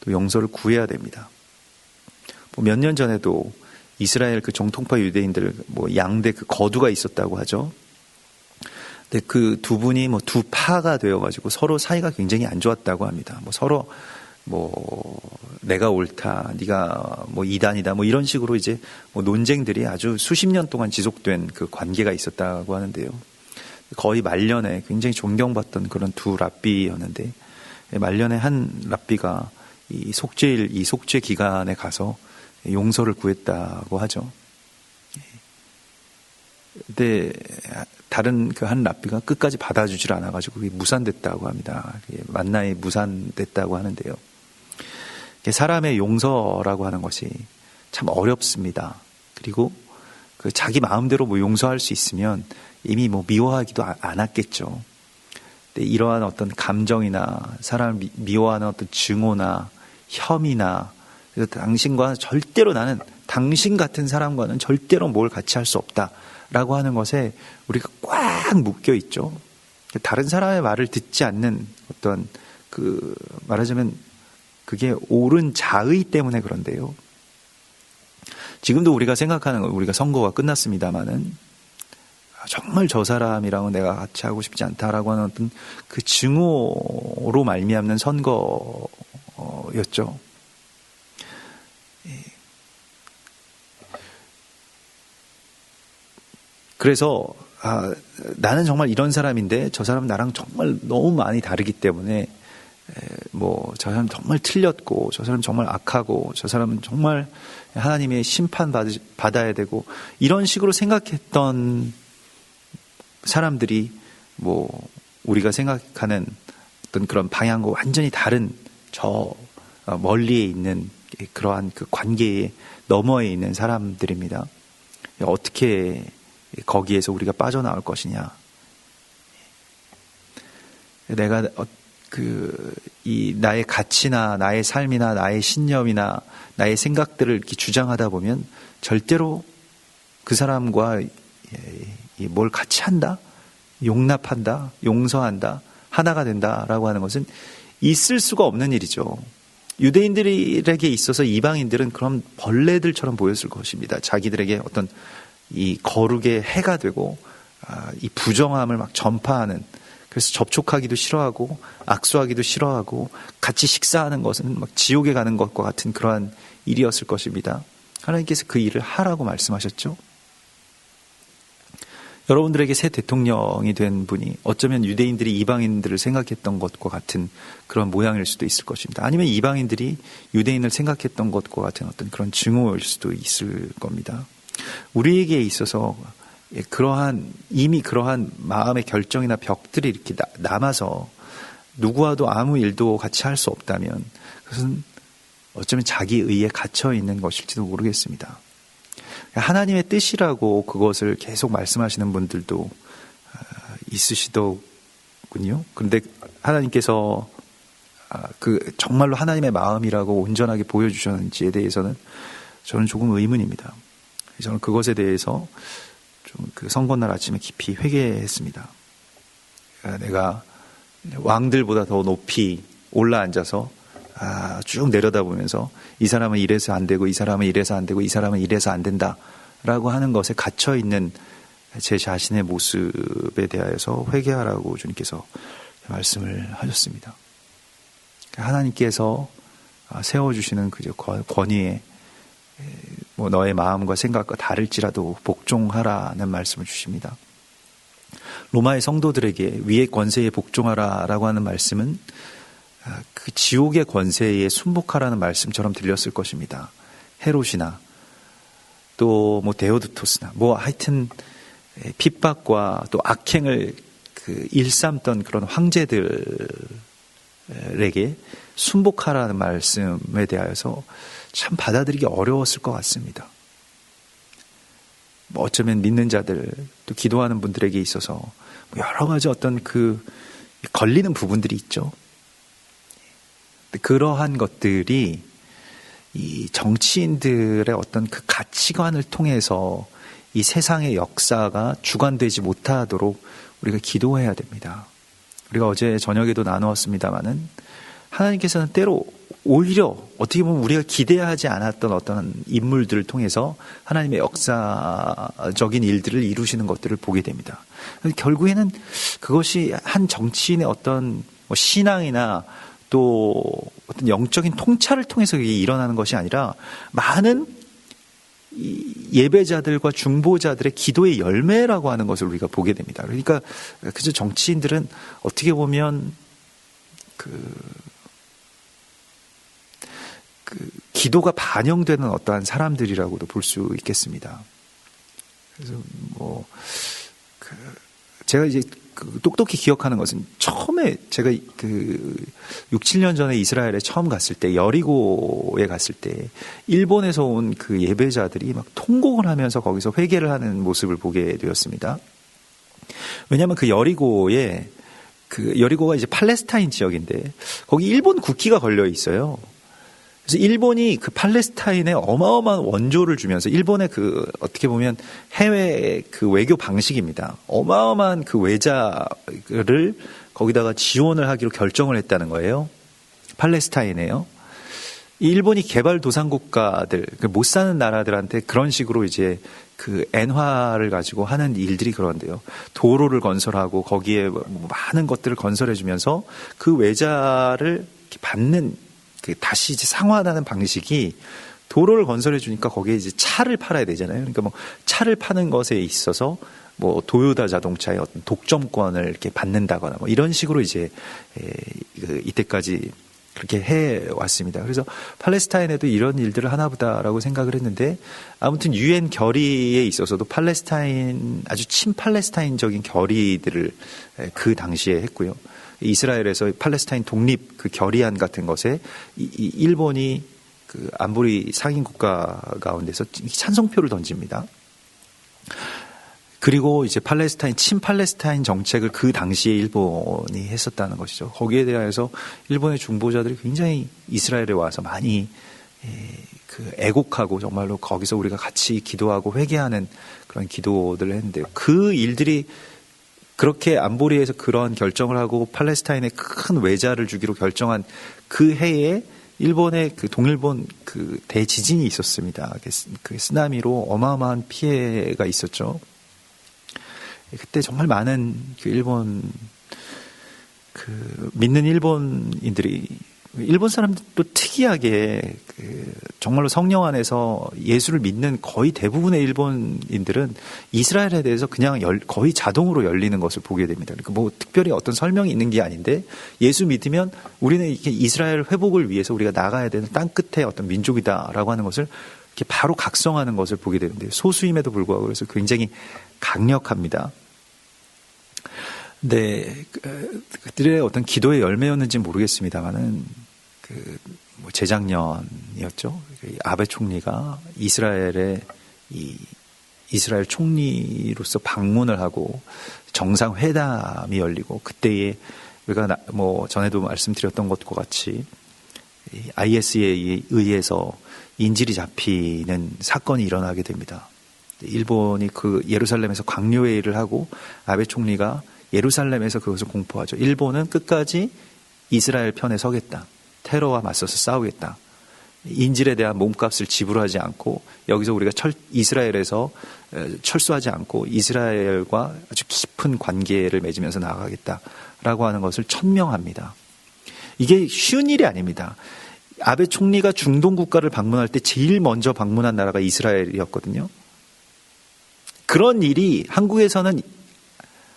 또 용서를 구해야 됩니다. 몇 년 전에도 이스라엘 그 정통파 유대인들 양대 그 거두가 있었다고 하죠. 근데 그 두 분이 뭐 두 파가 되어가지고 서로 사이가 굉장히 안 좋았다고 합니다. 뭐 서로 뭐 내가 옳다, 네가 뭐 이단이다, 뭐 이런 식으로 이제 뭐 논쟁들이 아주 수십 년 동안 지속된 그 관계가 있었다고 하는데요. 거의 말년에 굉장히 존경받던 그런 두 랍비였는데, 말년에 한 랍비가 이 속죄 기간에 가서 용서를 구했다고 하죠. 근데 다른 그 한 랍비가 끝까지 받아주질 않아가지고 그게 무산됐다고 합니다. 만나에 무산됐다고 하는데요. 사람의 용서라고 하는 것이 참 어렵습니다. 그리고 그 자기 마음대로 뭐 용서할 수 있으면 이미 뭐 미워하기도 않았겠죠. 근데 이러한 어떤 감정이나 사람을 미워하는 어떤 증오나 혐의나, 그래서 당신과 절대로, 나는 당신 같은 사람과는 절대로 뭘 같이 할 수 없다라고 하는 것에 우리가 꽉 묶여 있죠. 다른 사람의 말을 듣지 않는 어떤 그 말하자면 그게 옳은 자의 때문에 그런데요. 지금도 우리가 생각하는 건, 우리가 선거가 끝났습니다마는 정말 저 사람이랑은 내가 같이 하고 싶지 않다라고 하는 어떤 그 증오로 말미암는 선거였죠. 그래서 나는 정말 이런 사람인데 저 사람은 나랑 정말 너무 많이 다르기 때문에 뭐 저 사람 정말 틀렸고, 저 사람 정말 악하고, 저 사람은 정말 하나님의 심판 받아야 되고, 이런 식으로 생각했던 사람들이 뭐 우리가 생각하는 어떤 그런 방향과 완전히 다른 저 멀리에 있는 그러한 그 관계의 너머에 있는 사람들입니다. 어떻게 거기에서 우리가 빠져나올 것이냐. 내가 이 나의 가치나 나의 삶이나 나의 신념이나 나의 생각들을 이렇게 주장하다 보면 절대로 그 사람과 뭘 같이 한다, 용납한다, 용서한다, 하나가 된다라고 하는 것은 있을 수가 없는 일이죠. 유대인들에게 있어서 이방인들은 그런 벌레들처럼 보였을 것입니다. 자기들에게 어떤 이 거룩의 해가 되고 이 부정함을 막 전파하는, 그래서 접촉하기도 싫어하고 악수하기도 싫어하고 같이 식사하는 것은 막 지옥에 가는 것과 같은 그러한 일이었을 것입니다. 하나님께서 그 일을 하라고 말씀하셨죠. 여러분들에게 새 대통령이 된 분이 어쩌면 유대인들이 이방인들을 생각했던 것과 같은 그런 모양일 수도 있을 것입니다. 아니면 이방인들이 유대인을 생각했던 것과 같은 어떤 그런 증오일 수도 있을 겁니다. 우리에게 있어서 이미 그러한 마음의 결정이나 벽들이 이렇게 남아서 누구와도 아무 일도 같이 할 수 없다면 그것은 어쩌면 자기 의에 갇혀 있는 것일지도 모르겠습니다. 하나님의 뜻이라고 그것을 계속 말씀하시는 분들도 있으시더군요. 그런데 하나님께서 정말로 하나님의 마음이라고 온전하게 보여주셨는지에 대해서는 저는 조금 의문입니다. 저는 그것에 대해서 좀 그 선거날 아침에 깊이 회개했습니다. 내가 왕들보다 더 높이 올라앉아서 쭉 내려다보면서 이 사람은 이래서 안 되고, 이 사람은 이래서 안 되고, 이 사람은 이래서 안 된다라고 하는 것에 갇혀있는 제 자신의 모습에 대하여서 회개하라고 주님께서 말씀을 하셨습니다. 하나님께서 세워주시는 그 권위에 뭐 너의 마음과 생각과 다를지라도 복종하라는 말씀을 주십니다. 로마의 성도들에게 위의 권세에 복종하라라고 하는 말씀은 그 지옥의 권세에 순복하라는 말씀처럼 들렸을 것입니다. 헤롯이나 또 뭐 데오드토스나 뭐 하여튼 핍박과 또 악행을 일삼던 그런 황제들에게 순복하라는 말씀에 대하여서 참 받아들이기 어려웠을 것 같습니다. 뭐 어쩌면 믿는 자들, 또 기도하는 분들에게 있어서 여러 가지 어떤 걸리는 부분들이 있죠. 그러한 것들이 이 정치인들의 어떤 그 가치관을 통해서 이 세상의 역사가 주관되지 못하도록 우리가 기도해야 됩니다. 우리가 어제 저녁에도 나누었습니다마는 하나님께서는 때로 오히려 어떻게 보면 우리가 기대하지 않았던 어떤 인물들을 통해서 하나님의 역사적인 일들을 이루시는 것들을 보게 됩니다. 결국에는 그것이 한 정치인의 어떤 신앙이나 또 어떤 영적인 통찰을 통해서 이게 일어나는 것이 아니라 많은 예배자들과 중보자들의 기도의 열매라고 하는 것을 우리가 보게 됩니다. 그러니까 그저 정치인들은 어떻게 보면 기도가 반영되는 어떠한 사람들이라고도 볼 수 있겠습니다. 그래서 제가 이제 똑똑히 기억하는 것은 처음에 제가 6, 7년 전에 이스라엘에 처음 갔을 때, 여리고에 갔을 때 일본에서 온 그 예배자들이 막 통곡을 하면서 거기서 회개를 하는 모습을 보게 되었습니다. 왜냐하면 여리고가 이제 팔레스타인 지역인데 거기 일본 국기가 걸려 있어요. 그래서 일본이 그 팔레스타인에 어마어마한 원조를 주면서 일본의 어떻게 보면 해외 외교 방식입니다. 어마어마한 외자를 거기다가 지원을 하기로 결정을 했다는 거예요. 팔레스타인에요. 일본이 개발도상국가들, 못 사는 나라들한테 그런 식으로 이제 엔화를 가지고 하는 일들이 그런데요. 도로를 건설하고 거기에 많은 것들을 건설해 주면서 그 외자를 받는 다시 이제 상환하는 방식이 도로를 건설해 주니까 거기에 이제 차를 팔아야 되잖아요. 그러니까 차를 파는 것에 있어서 도요타 자동차의 어떤 독점권을 이렇게 받는다거나 이런 식으로 이제 이때까지 그렇게 해 왔습니다. 그래서 팔레스타인에도 이런 일들을 하나보다라고 생각을 했는데 아무튼 유엔 결의에 있어서도 아주 친팔레스타인적인 결의들을 그 당시에 했고요. 이스라엘에서 팔레스타인 독립 결의안 같은 것에 일본이 안보리 상임 국가 가운데서 찬성표를 던집니다. 그리고 이제 친팔레스타인 정책을 그 당시에 일본이 했었다는 것이죠. 거기에 대해서 일본의 중보자들이 굉장히 이스라엘에 와서 많이 애곡하고 정말로 거기서 우리가 같이 기도하고 회개하는 그런 기도들을 했는데요. 그 일들이 그렇게 안보리에서 그런 결정을 하고 팔레스타인에 큰 외자를 주기로 결정한 그 해에 일본의 동일본 대지진이 있었습니다. 쓰나미로 어마어마한 피해가 있었죠. 그때 정말 많은 믿는 일본인들이, 일본 사람들도 특이하게 정말로 성령 안에서 예수를 믿는 거의 대부분의 일본인들은 이스라엘에 대해서 그냥 거의 자동으로 열리는 것을 보게 됩니다. 그러니까 특별히 어떤 설명이 있는 게 아닌데 예수 믿으면 우리는 이렇게 이스라엘 회복을 위해서 우리가 나가야 되는 땅끝의 어떤 민족이다라고 하는 것을 이렇게 바로 각성하는 것을 보게 되는데 소수임에도 불구하고 그래서 굉장히 강력합니다. 네, 그들의 어떤 기도의 열매였는지는 모르겠습니다만은 재작년이었죠. 아베 총리가 이스라엘 총리로서 방문을 하고 정상회담이 열리고 그때에 우리가 전에도 말씀드렸던 것과 같이 IS에 의해서 인질이 잡히는 사건이 일어나게 됩니다. 일본이 예루살렘에서 강요회의를 하고 아베 총리가 예루살렘에서 그것을 공포하죠. 일본은 끝까지 이스라엘 편에 서겠다. 테러와 맞서서 싸우겠다. 인질에 대한 몸값을 지불하지 않고 여기서 우리가 이스라엘에서 철수하지 않고 이스라엘과 아주 깊은 관계를 맺으면서 나아가겠다라고 하는 것을 천명합니다. 이게 쉬운 일이 아닙니다. 아베 총리가 중동 국가를 방문할 때 제일 먼저 방문한 나라가 이스라엘이었거든요. 그런 일이 한국에서는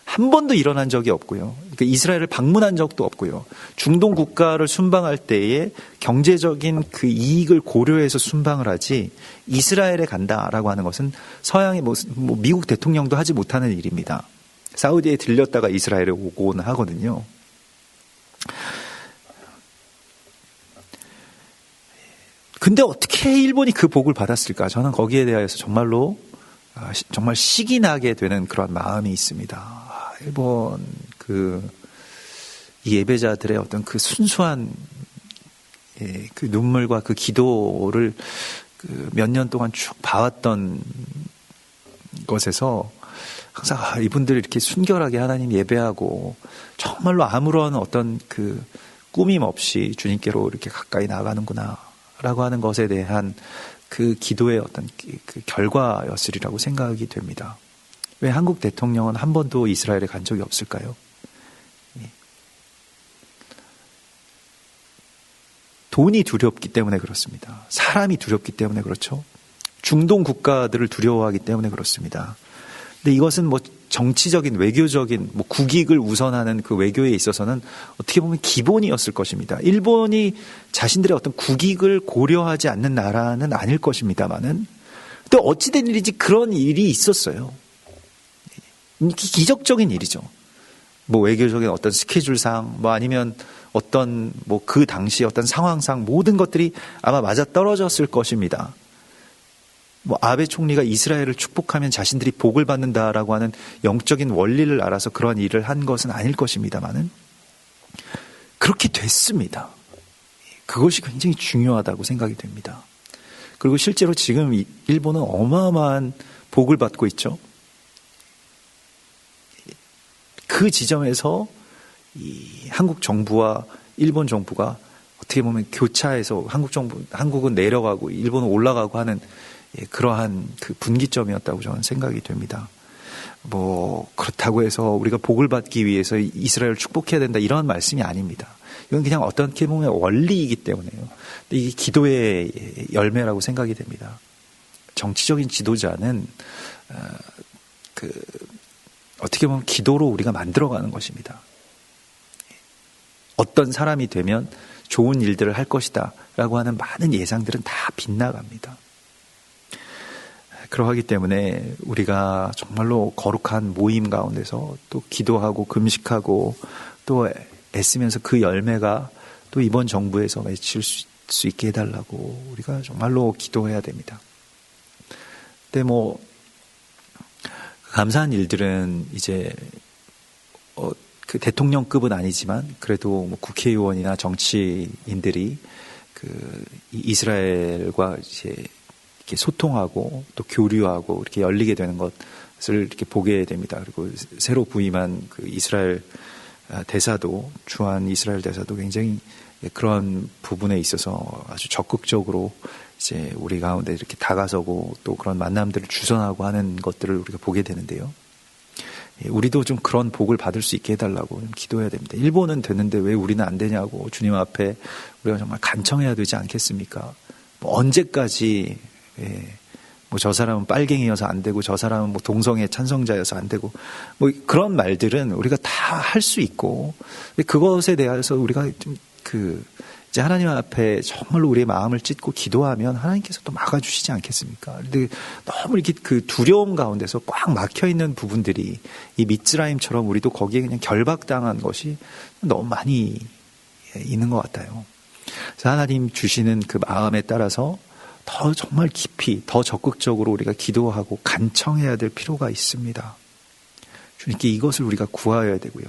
한 번도 일어난 적이 없고요. 그러니까 이스라엘을 방문한 적도 없고요. 중동 국가를 순방할 때에 경제적인 이익을 고려해서 순방을 하지 이스라엘에 간다라고 하는 것은 서양의 미국 대통령도 하지 못하는 일입니다. 사우디에 들렸다가 이스라엘에 오곤 하거든요. 근데 어떻게 일본이 그 복을 받았을까? 저는 거기에 대해서 정말 식이 나게 되는 그런 마음이 있습니다. 일본 이 예배자들의 어떤 순수한 눈물과 기도를 몇 년 동안 쭉 봐왔던 것에서 항상 이분들 이렇게 순결하게 하나님 예배하고 정말로 아무런 어떤 꾸밈 없이 주님께로 이렇게 가까이 나가는구나라고 하는 것에 대한 그 기도의 어떤 그 결과였으리라고 생각이 됩니다. 왜 한국 대통령은 한 번도 이스라엘에 간 적이 없을까요? 돈이 두렵기 때문에 그렇습니다. 사람이 두렵기 때문에 그렇죠. 중동 국가들을 두려워하기 때문에 그렇습니다. 근데 이것은 뭐 정치적인 외교적인 뭐 국익을 우선하는 그 외교에 있어서는 어떻게 보면 기본이었을 것입니다. 일본이 자신들의 어떤 국익을 고려하지 않는 나라는 아닐 것입니다만은 또 어찌된 일인지 그런 일이 있었어요. 기적적인 일이죠. 뭐 외교적인 어떤 스케줄상 뭐 아니면 어떤 뭐 그 당시 어떤 상황상 모든 것들이 아마 맞아 떨어졌을 것입니다. 뭐 아베 총리가 이스라엘을 축복하면 자신들이 복을 받는다라고 하는 영적인 원리를 알아서 그런 일을 한 것은 아닐 것입니다만은 그렇게 됐습니다. 그것이 굉장히 중요하다고 생각이 됩니다. 그리고 실제로 지금 일본은 어마어마한 복을 받고 있죠. 그 지점에서 이 한국 정부와 일본 정부가 어떻게 보면 교차해서 한국은 내려가고 일본은 올라가고 하는 그러한 그 분기점이었다고 저는 생각이 됩니다. 뭐 그렇다고 해서 우리가 복을 받기 위해서 이스라엘을 축복해야 된다 이런 말씀이 아닙니다. 이건 그냥 어떻게 보면 원리이기 때문에요. 이게 기도의 열매라고 생각이 됩니다. 정치적인 지도자는 어떻게 보면 기도로 우리가 만들어가는 것입니다. 어떤 사람이 되면 좋은 일들을 할 것이다 라고 하는 많은 예상들은 다 빗나갑니다. 그러하기 때문에 우리가 정말로 거룩한 모임 가운데서 또 기도하고 금식하고 또 애쓰면서 그 열매가 또 이번 정부에서 맺힐 수 있게 해달라고 우리가 정말로 기도해야 됩니다. 근데 뭐 감사한 일들은 이제 그 대통령급은 아니지만 그래도 뭐 국회의원이나 정치인들이 그 이스라엘과 이제 이렇게 소통하고 또 교류하고 이렇게 열리게 되는 것을 이렇게 보게 됩니다. 그리고 새로 부임한 그 이스라엘 대사도 주한 이스라엘 대사도 굉장히 그런 부분에 있어서 아주 적극적으로 이제 우리 가운데 이렇게 다가서고 또 그런 만남들을 주선하고 하는 것들을 우리가 보게 되는데요. 우리도 좀 그런 복을 받을 수 있게 해달라고 좀 기도해야 됩니다. 일본은 됐는데 왜 우리는 안 되냐고 주님 앞에 우리가 정말 간청해야 되지 않겠습니까? 뭐 언제까지 뭐 저 사람은 빨갱이여서 안 되고 저 사람은 뭐 동성애 찬성자여서 안 되고 뭐 그런 말들은 우리가 다 할 수 있고 그것에 대해서 우리가 좀 이제 하나님 앞에 정말로 우리의 마음을 찢고 기도하면 하나님께서 또 막아주시지 않겠습니까? 근데 너무 이렇게 그 두려움 가운데서 꽉 막혀 있는 부분들이 이 미츠라임처럼 우리도 거기에 그냥 결박당한 것이 너무 많이 있는 것 같아요. 그래서 하나님 주시는 그 마음에 따라서 더 정말 깊이 더 적극적으로 우리가 기도하고 간청해야 될 필요가 있습니다. 주님께 이것을 우리가 구하여야 되고요.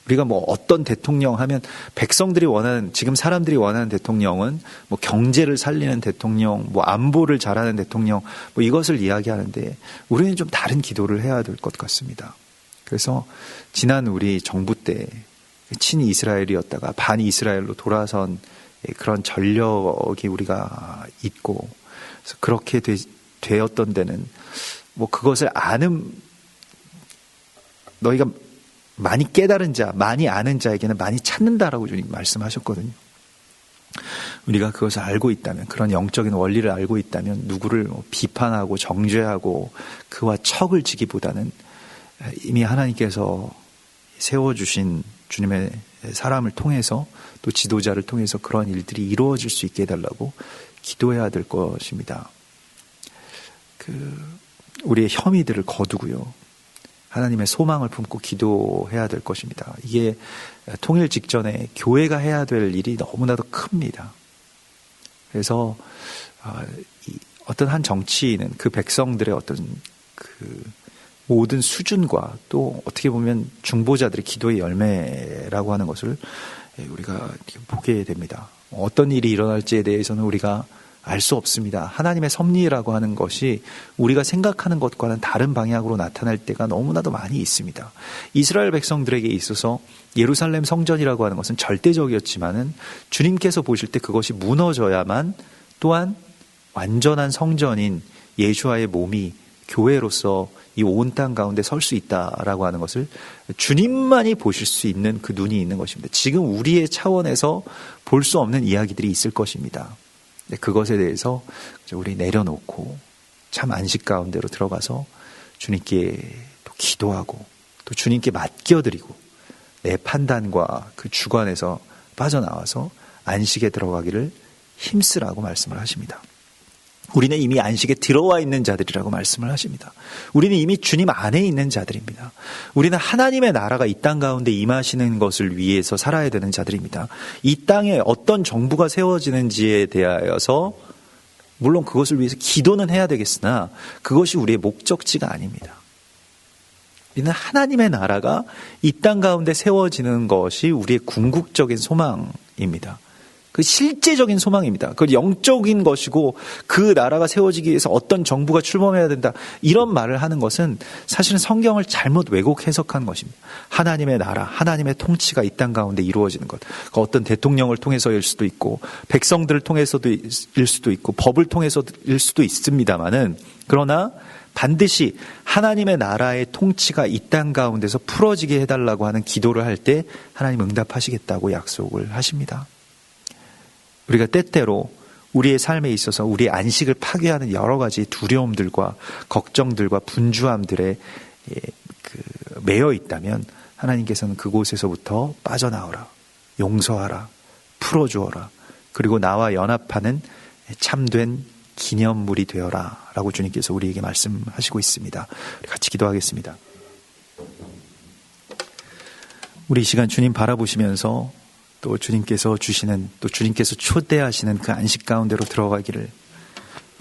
우리가 뭐 어떤 대통령 하면 백성들이 원하는 지금 사람들이 원하는 대통령은 뭐 경제를 살리는 대통령, 뭐 안보를 잘하는 대통령 뭐 이것을 이야기하는데 우리는 좀 다른 기도를 해야 될 것 같습니다. 그래서 지난 우리 정부 때 친 이스라엘이었다가 반 이스라엘로 돌아선 그런 전력이 우리가 있고 그래서 그렇게 되었던 데는 뭐 그것을 아는 너희가 많이 깨달은 자, 많이 아는 자에게는 많이 찾는다라고 주님 말씀하셨거든요. 우리가 그것을 알고 있다면, 그런 영적인 원리를 알고 있다면 누구를 비판하고 정죄하고 그와 척을 지기보다는 이미 하나님께서 세워주신 주님의 사람을 통해서 또 지도자를 통해서 그런 일들이 이루어질 수 있게 해달라고 기도해야 될 것입니다. 우리의 혐의들을 거두고요. 하나님의 소망을 품고 기도해야 될 것입니다. 이게 통일 직전에 교회가 해야 될 일이 너무나도 큽니다. 그래서 어떤 한 정치인은 그 백성들의 어떤 그 모든 수준과 또 어떻게 보면 중보자들의 기도의 열매라고 하는 것을 우리가 보게 됩니다. 어떤 일이 일어날지에 대해서는 우리가 알 수 없습니다. 하나님의 섭리라고 하는 것이 우리가 생각하는 것과는 다른 방향으로 나타날 때가 너무나도 많이 있습니다. 이스라엘 백성들에게 있어서 예루살렘 성전이라고 하는 것은 절대적이었지만은 주님께서 보실 때 그것이 무너져야만 또한 완전한 성전인 예수와의 몸이 교회로서 이 온 땅 가운데 설 수 있다라고 하는 것을 주님만이 보실 수 있는 그 눈이 있는 것입니다. 지금 우리의 차원에서 볼 수 없는 이야기들이 있을 것입니다. 그것에 대해서 우리 내려놓고 참 안식 가운데로 들어가서 주님께 또 기도하고 또 주님께 맡겨드리고 내 판단과 그 주관에서 빠져나와서 안식에 들어가기를 힘쓰라고 말씀을 하십니다. 우리는 이미 안식에 들어와 있는 자들이라고 말씀을 하십니다. 우리는 이미 주님 안에 있는 자들입니다. 우리는 하나님의 나라가 이 땅 가운데 임하시는 것을 위해서 살아야 되는 자들입니다. 이 땅에 어떤 정부가 세워지는지에 대하여서 물론 그것을 위해서 기도는 해야 되겠으나 그것이 우리의 목적지가 아닙니다. 우리는 하나님의 나라가 이 땅 가운데 세워지는 것이 우리의 궁극적인 소망입니다. 그 실제적인 소망입니다. 그 영적인 것이고 그 나라가 세워지기 위해서 어떤 정부가 출범해야 된다. 이런 말을 하는 것은 사실은 성경을 잘못 왜곡 해석한 것입니다. 하나님의 나라, 하나님의 통치가 이 땅 가운데 이루어지는 것. 어떤 대통령을 통해서일 수도 있고 백성들을 통해서일 수도 있고 법을 통해서일 수도 있습니다만은 그러나 반드시 하나님의 나라의 통치가 이 땅 가운데서 풀어지게 해달라고 하는 기도를 할 때 하나님 응답하시겠다고 약속을 하십니다. 우리가 때때로 우리의 삶에 있어서 우리의 안식을 파괴하는 여러 가지 두려움들과 걱정들과 분주함들에 매여 있다면 하나님께서는 그곳에서부터 빠져나오라, 용서하라, 풀어주어라, 그리고 나와 연합하는 참된 기념물이 되어라 라고 주님께서 우리에게 말씀하시고 있습니다. 같이 기도하겠습니다. 우리 이 시간 주님 바라보시면서 또 주님께서 주시는, 또 주님께서 초대하시는 그 안식 가운데로 들어가기를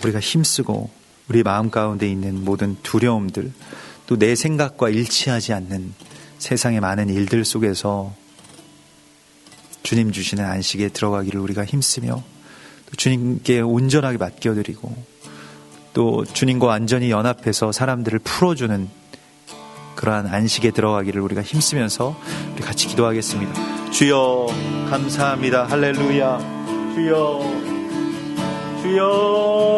우리가 힘쓰고 우리 마음 가운데 있는 모든 두려움들, 또 내 생각과 일치하지 않는 세상의 많은 일들 속에서 주님 주시는 안식에 들어가기를 우리가 힘쓰며 또 주님께 온전하게 맡겨드리고 또 주님과 완전히 연합해서 사람들을 풀어주는 그러한 안식에 들어가기를 우리가 힘쓰면서 우리 같이 기도하겠습니다. 주여 감사합니다. 할렐루야. 주여 주여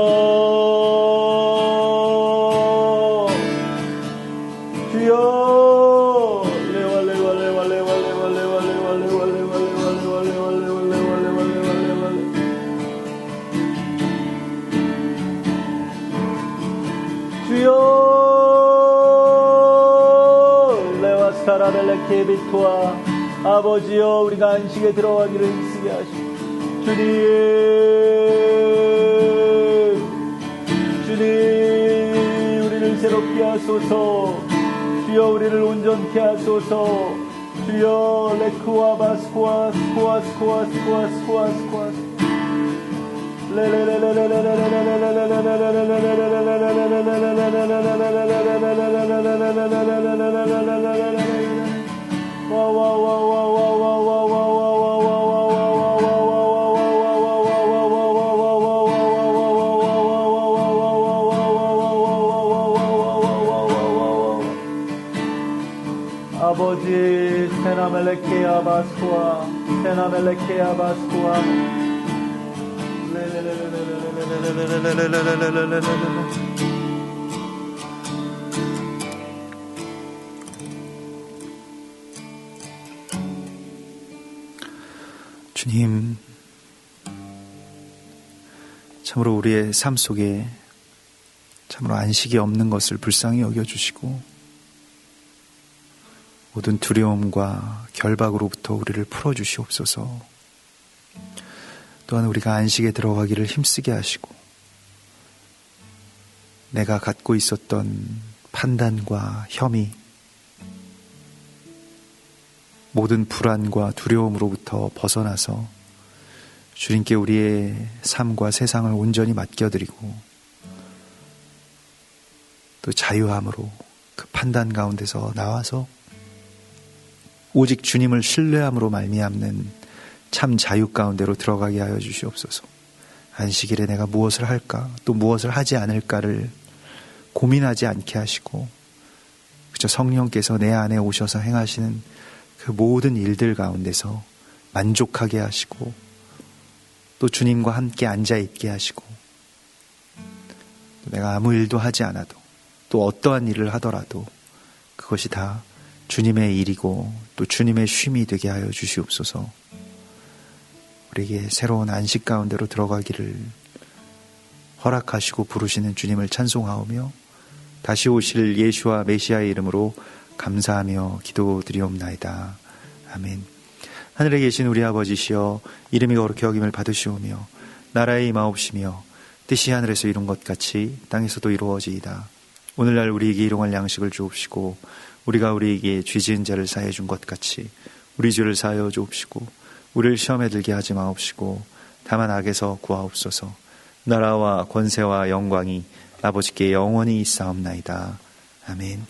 주여 레와스타라벨레케비토아 아버지여 우리가 안식에 들어가기를 힘쓰게 하시고 주님 우리를 새롭게 하소서. 주여 우리를 온전케 하소서. 주여 레쿠아 바스코아 스코아 스코아 스코아 스코아 스코아 아버지 세나멜레케아 바스코아 세나멜레케아 바스코아 주님, 참으로 우리의 삶 속에 참으로 안식이 없는 것을 불쌍히 여겨주시고 모든 두려움과 결박으로부터 우리를 풀어주시옵소서. 또한 우리가 안식에 들어가기를 힘쓰게 하시고 내가 갖고 있었던 판단과 혐의, 모든 불안과 두려움으로부터 벗어나서 주님께 우리의 삶과 세상을 온전히 맡겨드리고 또 자유함으로 그 판단 가운데서 나와서 오직 주님을 신뢰함으로 말미암는 참 자유 가운데로 들어가게 하여 주시옵소서. 안식일에 내가 무엇을 할까, 또 무엇을 하지 않을까를 고민하지 않게 하시고 그저 성령께서 내 안에 오셔서 행하시는 그 모든 일들 가운데서 만족하게 하시고 또 주님과 함께 앉아있게 하시고 내가 아무 일도 하지 않아도 또 어떠한 일을 하더라도 그것이 다 주님의 일이고 또 주님의 쉼이 되게 하여 주시옵소서. 우리에게 새로운 안식 가운데로 들어가기를 허락하시고 부르시는 주님을 찬송하오며 다시 오실 예수와 메시아의 이름으로 감사하며 기도드리옵나이다. 아멘. 하늘에 계신 우리 아버지시여, 이름이 거룩히 여김을 받으시오며 나라의 임하옵시며 뜻이 하늘에서 이룬 것 같이 땅에서도 이루어지이다. 오늘날 우리에게 일용할 양식을 주옵시고 우리가 우리에게 죄 지은 자를 사해 준 것 같이 우리 죄를 사하여 주옵시고 우리를 시험에 들게 하지 마옵시고 다만 악에서 구하옵소서. 나라와 권세와 영광이 아버지께 영원히 있사옵나이다. 아멘.